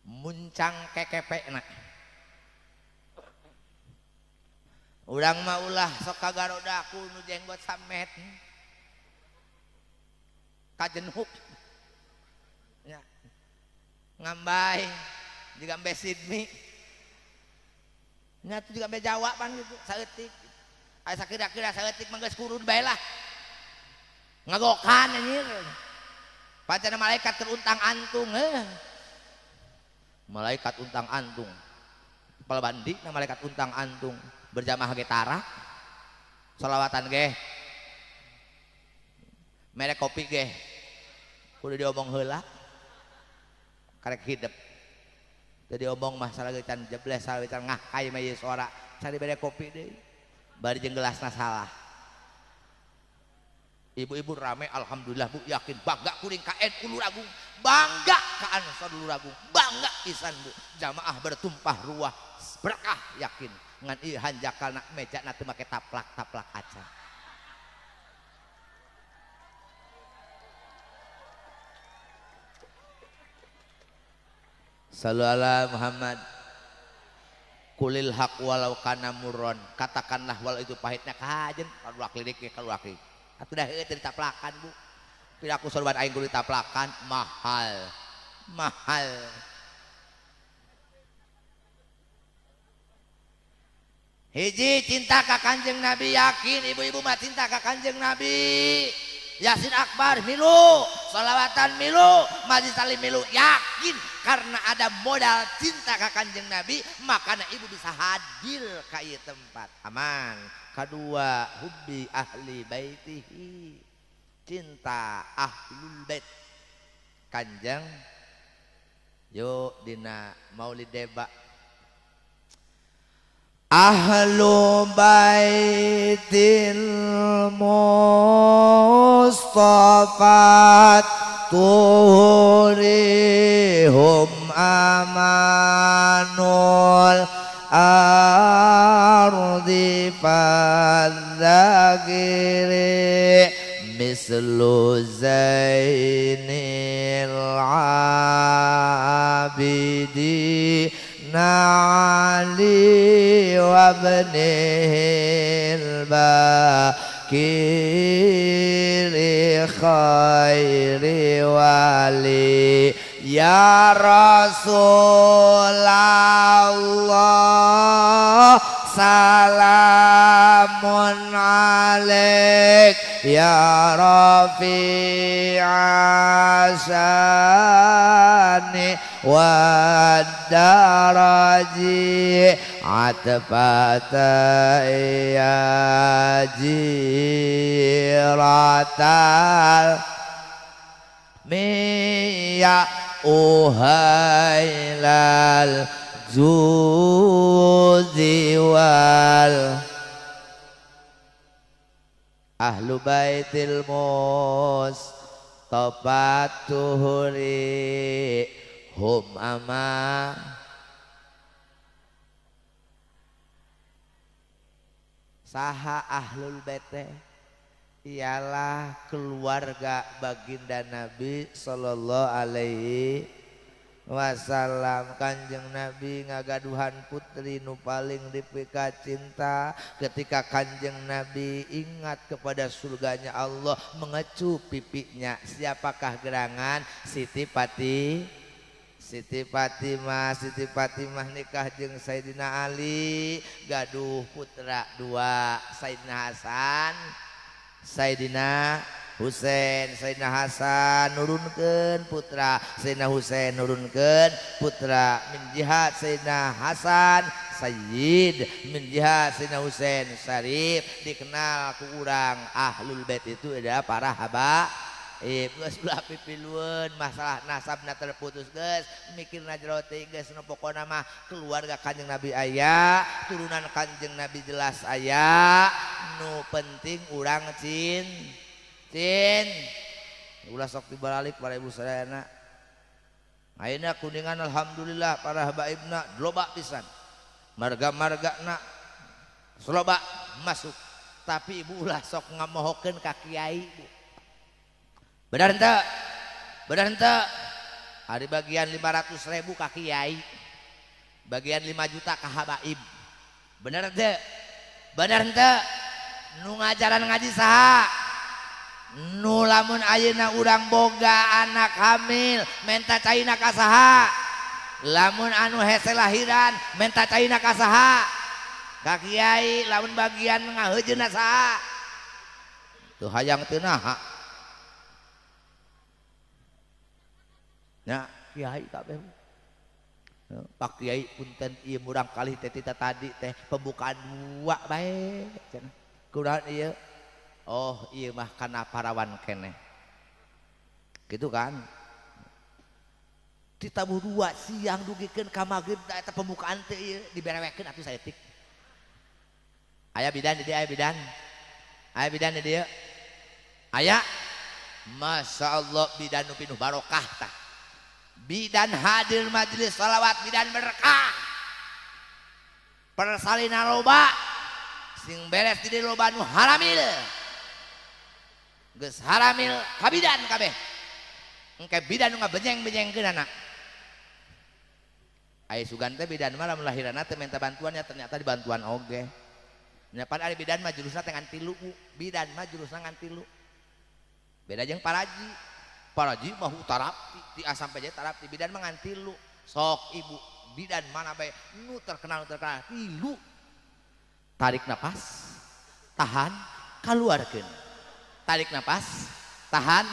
Muncang kekepena. Urang mah ulah sok kagarodaku nu jenggot samet. Kajenhuk. Ya. Ngambai juga Mbak Sidmi nya tuh juga Jawa pan gitu saeutik aya sakira-kira saeutik mah geus kurun bae lah ngagokan anjir pancen malaikat teruntang antung malaikat untang antung kepala bandi na malaikat untang antung berjamaah ge tarak sholawatan ge merek kopi ge kudu diomong heula karek hidup jadi omong masalah can jebles salah can ngakai mah ieu suara cari bere kopi deui bari jeung gelasna salah ibu-ibu rame alhamdulillah Bu yakin bangga kuring ka NU Luragung bangga ka Ansor Luragung bangga pisan Bu jamaah bertumpah ruah berkah yakin ngan ieu hanjakalna mejana teu make taplak-taplak kaca Sallu ala Muhammad kulil haq walau kana murron katakanlah walau itu pahitnya kajen kaluak lirik ke kaluak lirik atuh dah teu ditaplakan Bu tidak aku sorban aing kudu ditaplakan mahal hiji cinta ka Kanjeng Nabi yakin ibu-ibu mah cinta ka Kanjeng Nabi Yasin Akbar milu sholawatan milu majlis salim milu yakin karena ada modal cinta ka Kanjeng Nabi makanya ibu bisa hadir ka ieu tempat aman kedua hubbi ahli baitihi cinta ahlul bait Kanjeng yuk dina maulid deba ahlu baitil mustafa tuhurihum amanul ardi fadzakiri mislu zainil abidi na'ali wabnihil bakiri khairi wali ya Rasulullah salamun alaik ya rafi'asani wa daraji atfata ya jiratal miya uhailal zuzi wal ahlu baitil mustafa tuhuri hum ama saha ahlul bait ialah keluarga baginda Nabi sallallahu alaihi wasallam. Kanjeng Nabi ngagaduhan putri nu paling dipika cinta. Ketika Kanjeng Nabi ingat kepada surganya Allah, mengecup pipinya. Siapakah gerangan? Siti Fatimah nikah jeung Sayyidina Ali, gaduh putra dua, Sayyidina Hasan, Sayyidina Husein. Sayyidina Hasan nurunkeun putra, Sayyidina Husein nurunkeun putra. Min jihad Sayyidina Hasan Sayyid, min jihad Sayyidina Husein Syarif. Dikenal ku urang ahlul bait itu adalah para haba. Geus ulah pipilueun masalah nasabna terputus geus, mikirna jero teh geus nu pokona mah keluarga Kanjeng Nabi aya, turunan Kanjeng Nabi jelas aya, nu penting urang cin. Ulah sok dibalik para ibu sadayana. Ayeuna kuningan alhamdulillah para habaibna loba pisan. Marga-margana loba masuk. Tapi ibu ulah sok ngamohokeun ka kiai. Benar ente? Benar ente? Ada bagian 500.000 ka kiai, bagian 5 juta ka habaib. Benar ente? Benar ente? Nu ngajaran ngaji saha? Nu lamun ayeuna urang boga anak hamil, menta caina ka saha? Lamun anu hese lahiran, menta caina ka saha? ka kiai lamun bagian ngaheujeunna saha tuh hayang teu naha nya kiai kabeh Pak Kiai punten ieu murang kali teh tadi teh pembukaan dua bae cenah kunaon ieu oh ieu mah kana parawan keneh gitu kan ditabuh dua siang dugikeun ka magrib eta pembukaan teh ieu diberewekeun atuh saeutik aya bidan di dieu aya bidan di dieu aya Masya Allah bidan nu pinuh barokah tah bidan hadir majelis salawat bidan berkah persalina loba sing beres di loba nu haramil geus haramil ka bidan kabeh engke bidan nu ngabenyeng-benyengkeun anak aya sugan teh bidan mah lamun lahirana teh minta bantuan ya ternyata dibantuan oge nya pan ari bidan mah jurusna teh ngan 3 bidan mah jurusna ngan 3 beda jeung paraji mah tarapti di asam peje tarapti bidan mah ngan 3 sok ibu bidan mana bae nu terkenal 3 tarik napas tahan kaluarkeun tarik napas tahan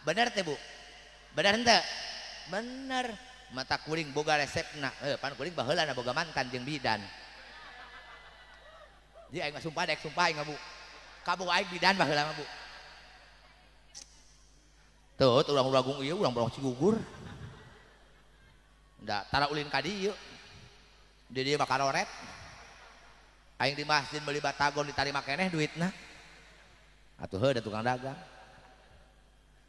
bener teh Bu bener henteu bener mata kuring boga resepna pan kuring baheulana boga mantan jeung bidan jadi aing mah sumpah dek sumpah aing mah Bu kaboga aing bidan baheula mah Bu tuh urang uragung ieu urang borong Cigugur da tara ulin ka dieu di dieu mah karoret aing di masjid beli batagon ditarima keneh duitna atuh heuh da tukang dagang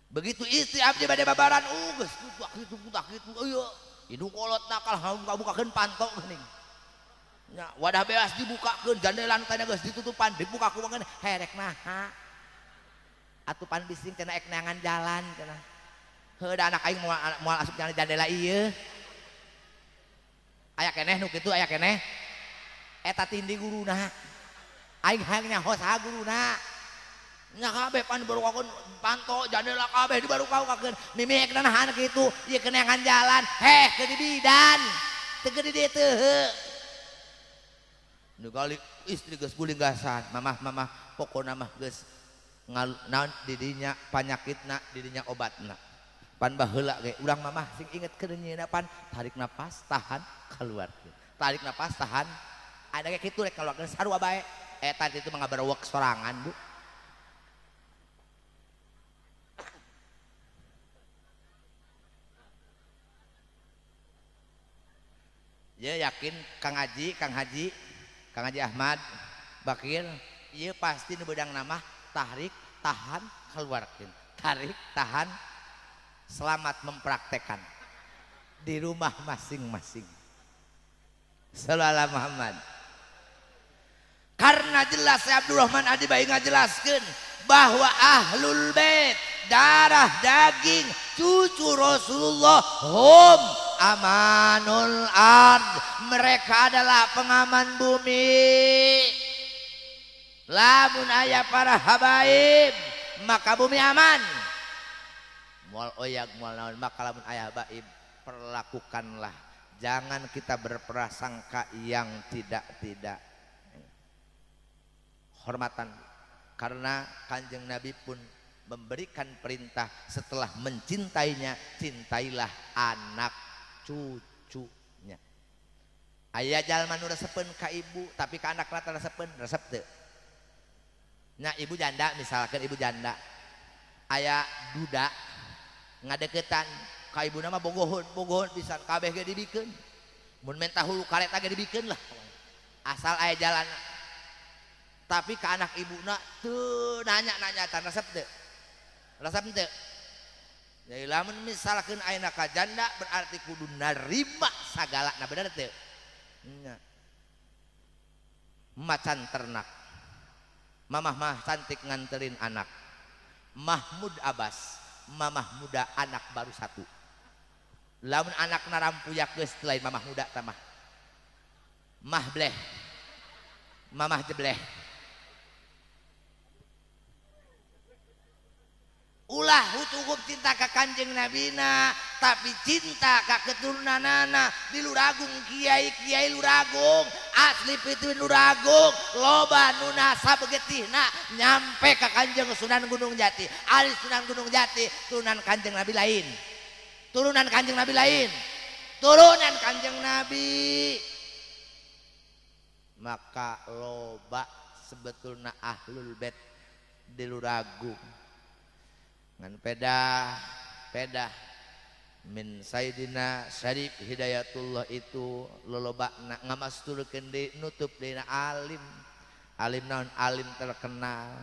begitu istri abdi bade babaran geus budak kitu euy hidung kolot nakal buka-bukakeun panto geuning nya wadah beas dibukakeun jandela nu tanya geus ditutupan dibuka ku mangan herek naha atuh pan bising cenah ek neangan jalan cenah heuh da anak aing moal asup jalan jandela ieu aya keneh nu kitu aya keneh eta tindi guruna aing hayang nyaho saha guruna nya kabeh pan barukakeun panto jandela kabeh dibarukakeun mimik nahan kitu ieu keneangan jalan heh ke di bidan teu ke di dieu teu heuh nu kali istri geus guling gasan mamah pokona mah geus naon didinya panyakitna didinya obatna pan baheula ge urang mamah sing ingetkeun nyeuna pan tarik napas tahan kaluarkeun tarik napas tahan ada kayak kitu rek kaluarkeun sarua bae eta itu mah ngabarewek sorangan Bu ya yakin Kang Haji Ahmad Bakir ieu pasti nu beudang nama tarik tahan keluarkan tarik tahan selamat mempraktekkan di rumah masing-masing sallallahu Muhammad karena jelas saya Abdurrahman Adi Bayi ngajelaskeun bahwa ahlul bait darah daging cucu Rasulullah hum amanul ard mereka adalah pengaman bumi lamun aya para habaib maka bumi aman moal oyag moal naon maka lamun aya habaib perlakukanlah jangan kita berprasangka yang tidak hormatan karena Kanjeng Nabi pun memberikan perintah setelah mencintainya cintailah anak cucunya aya jalma nu resepeun ka ibu tapi ka anak rata resepeun resep teu nah ibu janda misalkan ibu janda aya duda ngadeketan ka ibuna mah bogohon pisan kabeh ge dibikeun mun mentah hulu kareta ge dibikeun lah asal aya jalan tapi ka anak ibuna teu nanya tan resep teu jadi lamun misalkan ayeuna ka janda berarti kudu narima sagalana bener teu nya macan ternak mamah mah cantik nganterin anak Mahmud Abbas mamah muda anak baru 1 lamun anak narampuyak geus lain mamah muda tamah mah bleh mamah jebleh ulah cukup cinta ka Kanjeng Nabina tapi cinta ka keturunanana di Luragung kiai-kiai Luragung asli pituin Luragung loba nu nasab getihna nyampe ka Kanjeng Sunan Gunung Jati ari Sunan Gunung Jati turunan Kanjeng Nabi lain turunan Kanjeng Nabi lain turunan Kanjeng Nabi maka loba sebetulna ahlul bait di Luragung ngan peda min Sayyidina Syarif Hidayatullah itu lolobana ngamasturkeun deui nutup deuna alim naon alim terkenal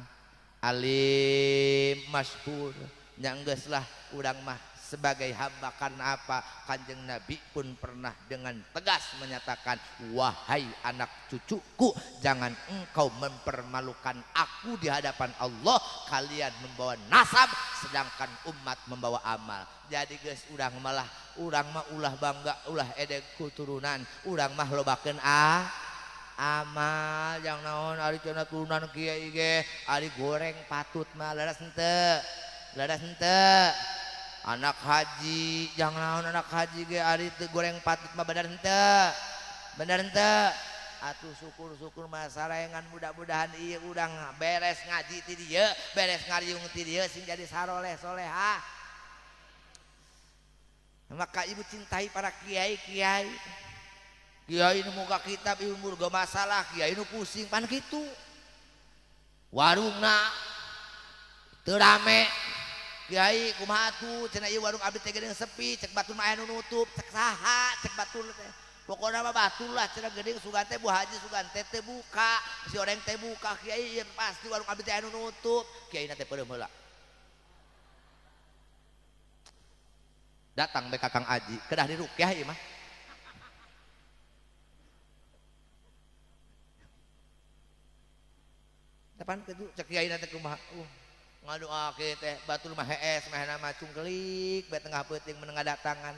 alim masyhur nya geus lah urang mah sebagai hamba karena apa Kanjeng Nabi pun pernah dengan tegas menyatakan wahai anak cucuku jangan engkau mempermalukan aku di hadapan Allah kalian membawa nasab sedangkan umat membawa amal jadi guys urang mah ulah bangga ulah edek kuturunan urang mah lobakeun amal yang naon ari cenah turunan kiai ge ari goreng patut mah laras henteu anak haji jangan naon anak haji ge ari teu goreng patut mah bener henteu atuh syukur mah sarengan mudah-mudahan ieu urang beres ngaji ti dieu beres ngariung ti dieu sing jadi saroleh solehah maka ibu cintai para kiai nu muka kitab ibu murga masalah kiai nu pusing pan kitu warungna teu rame kiai kumaha atuh cenah ieu warung abdi teh geuning sepi cek batur mah aya nu nutup cek saha cek batur teh pokona mah batur lah cenah geuning sugan teh Bu Haji sugan teh buka si oreng teh buka kiai ieu pasti warung abdi teh aya nu nutup kiai na teh peureum heula datang be Kakang Aji kedah dirukyah ieu mah depan kitu cek kiai na teh kumaha ngadoake teh batur mah hees mah nama cungkelik bae tengah peuting menengah datangan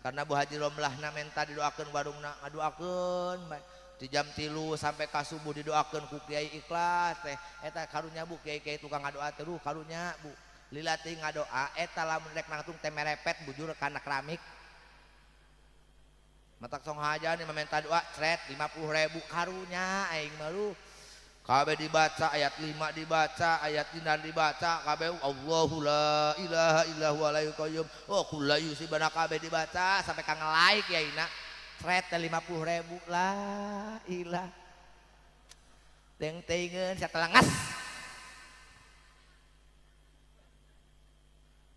karena Bu Haji Romlahna menta didoakeun warungna ngadoakeun bae di jam 3 sampai ka subuh didoakeun ku kiai ikhlas teh eta karunya Bu kiai-kiai tukang ngadoa teh karunya Bu lila teuing ngadoa eta lamun rek nangtung teh merepet bujur kana keramik matak song haja nih meminta doa cret 50.000 karunya aing mah lu kabeh dibaca ayat 5 dibaca ayat 6 dibaca kabeh Allahu la ilaha illahu alaihi qayyum oh kullu yusibana kabeh dibaca sampai ka nge-like ya ina thread 50.000 la ilah teng-tengeun satelangas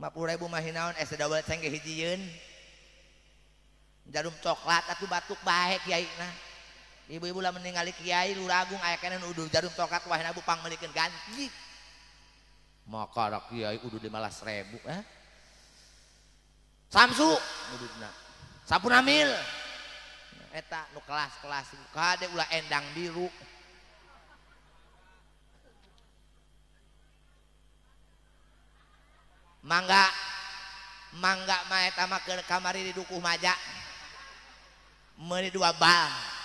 50.000 mah hinaon dawel cenggeh hijieun jarum coklat atuh batuk bae kiai na ibu-ibu lah meninggali kiai Luragung aya kene uduh jarum coklat wahna Bu pangmelikeun ganti maka ada kiai uduh 15.000 Samsu ududna Sapuna mil eta nu kelas-kelas kade ulah endang biru mangga mah eta mah ke kamari di dukuh maja meuli 2 bal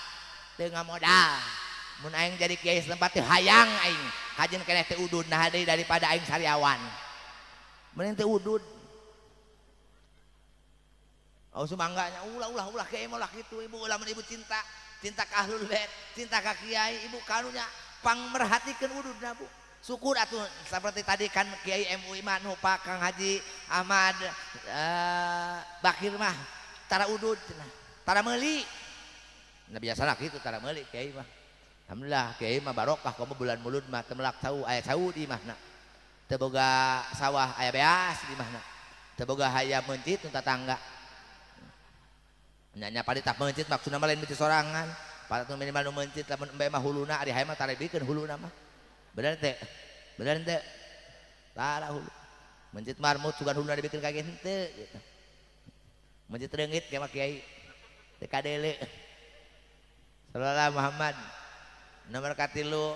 dengan modal mun aing jadi kiai setempat teh hayang aing hajeun keneh teh udud nah deui daripada aing sariawan mending teh udud sumangganya ulah kiai mah ulah kitu ibu ulah mun ibu cinta ka ahlul bait cinta ka kiai ibu karunya pang merhatikeun ududna Bu syukur atuh seperti tadi kan Kiai MUI mah nu Pak Kang Haji Ahmad Bakir mah tara udud cenah tara meuli nah biasa lah gitu tara meuli kiai mah alhamdulillah kiai mah barokah kamu bulan mulud mah teu melak tahu aya sawu di mahna teu boga sawah aya beas di mahna teu boga hayam mencit nu tatangga nya padi tak mencit maksudna mah lain mencit sorangan pada tu minimal nu mencit lamun embe mah huluna ari hayam mah tara bikeun huluna mah bener teh tara hulu mencit marmut sugan huluna dibikeun ka henteu gitu mencit reungit ge mah kiai teu kadele Sallallahu Muhammad nomor katilu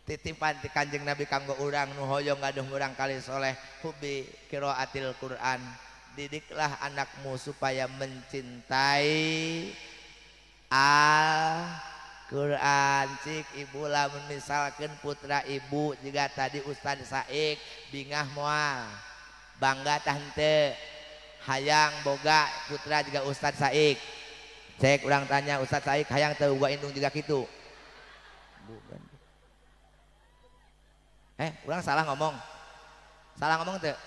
titipan ti Kanjeng Nabi kanggo urang nu hoyong ngaduh urang kali soleh hubi qiraatil Quran didiklah anakmu supaya mencintai Quran cik ibu lamun misalkan putra ibu juga tadi Ustadz Saik bingah moal bangga tante hayang boga putra juga Ustadz Saik cek orang tanya Ustadz Saik hayang teu gua indung juga gitu bukan orang salah ngomong teu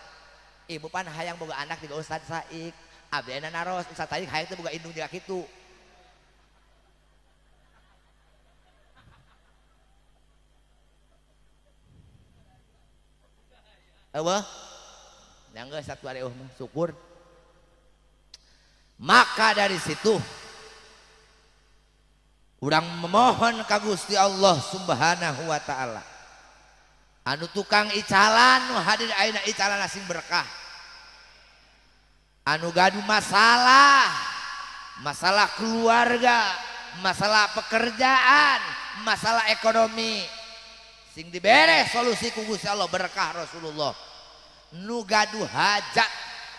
ibu pan hayang boga anak juga Ustadz Saik abdi ana naros Ustadz Saik hayang teu boga indung juga gitu apa? Yang enggak satu hari syukur. Maka dari situ urang memohon ka Gusti Allah Subhanahu wa taala. Anu tukang icalan nu hadir ayeuna icalan sing berkah. Anu gaduh masalah keluarga, masalah pekerjaan, masalah ekonomi. Sing dibere solusi ku Gusti Allah berkah Rasulullah nu gaduh hajat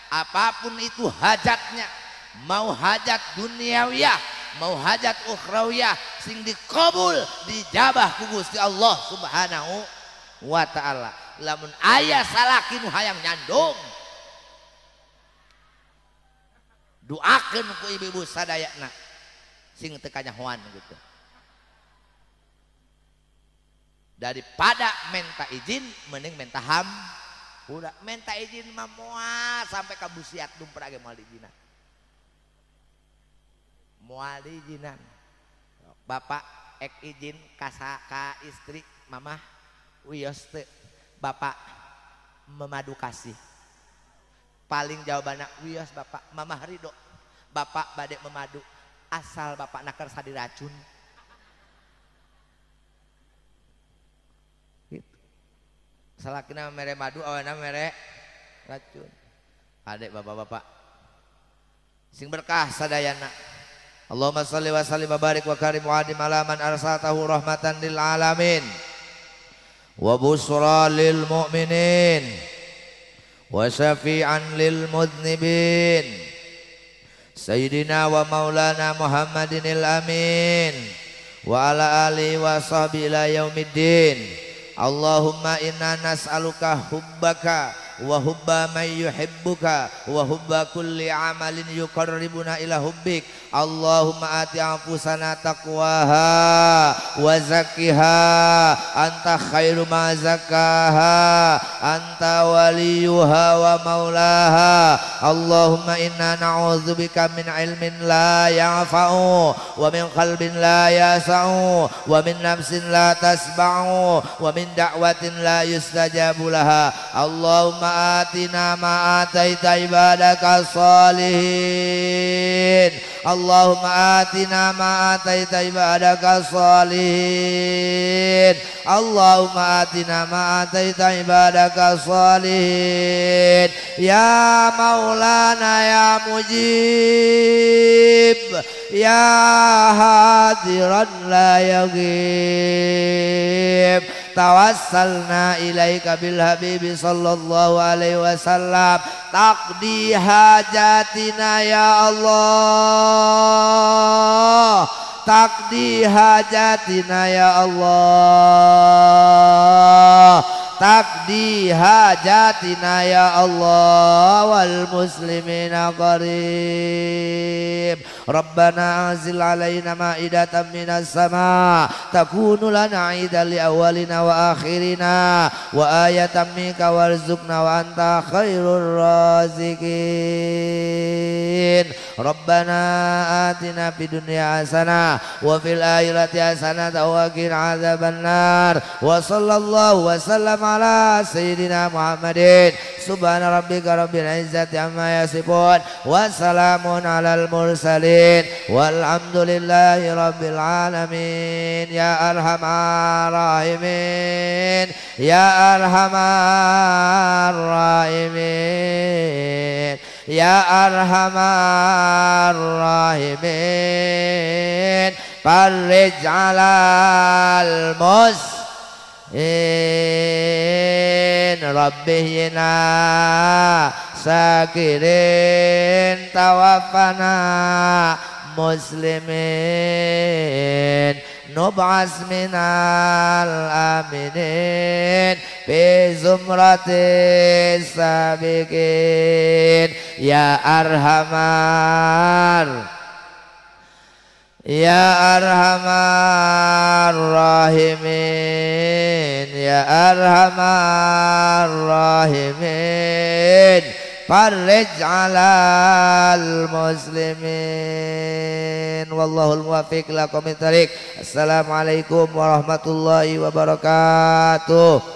apapun itu hajatnya mau hajat duniawiyah mau hajat ukhrawiyah sing dikabul dijabah ku Gusti Allah Subhanahu wa taala lamun aya salaki nu hayang nyandung doakeun ku ibu-ibu sadayana sing teu kanyahoan gitu daripada minta izin mending minta udah minta izin mah moal sampai ka busiat dumpra ge moal diizinan bapak ek izin ka istri mamah wios teu bapak memadu kasih paling jawabanna wios bapak mamah ridho bapak bade memadu asal bapak nakar sadiracun salakina mere madu awana mere racun adek bapak-bapak sing berkah sadayana Allahumma shalli wa sallim wa barik wa karim wa adim ala man arsaltahu rahmatan lil alamin wa busra lil mu'minin wa syafi'an lil mudhnibin sayyidina wa maulana Muhammadinil amin wa ala alihi wa sahbihi ila yaumiddin Allahumma inna nas'aluka hubbaka wa hubba man yuhibbuka wa hubba kulli amalin yuqarribuna ila hubbik Allahumma ati anfusana taqwaha wa zakkiha anta khairu ma zakkaha anta waliyuha wa maulaha Allahumma inna na'udzubika min ilmin la yanfa'u wa min qalbin la yas'u wa min nafsin la tasba'u wa min da'watin la yustajabu laha Allahumma atina ma ataita ibadaka salihin Allahumma atina ma ataita ibadaka salihin Allahumma atina ma ataita ibadaka salihin ya maulana ya mujib ya hadiran la yaghib tawassalna ilaika bil habibi sallallahu alaihi wasallam taqdi hajatina ya Allah taqdi hajatina ya Allah taqdi hajatina ya Allah wal muslimina qarib Rabbana anzil alaina ma'idatan minas sama takunu lana 'idan li awwalina wa akhirina wa ayatan minka warzuqna wa anta khairur raziqin Rabbana atina fid dunya hasanah wa fil akhirati hasanah wa qina adzabannar wa sallallahu wa sallam ala sayyidina Muhammadin subhana rabbika rabbil izzati amma yasifun wa salamun alal mursalin walhamdulillahi rabbil alamin ya arhamar rahimin ya arhamar rahimin ya arhamar rahimin farij alal in rabbihina sakirin tawafana muslimin nub'as minal aminin fi zumratis sabiqin ya arhamar ya arhamar rahimin ya arhamar rahimin farij alal muslimin wallahul muwaffiq ila aqwamit thariq. Assalamualaikum warahmatullahi wabarakatuh.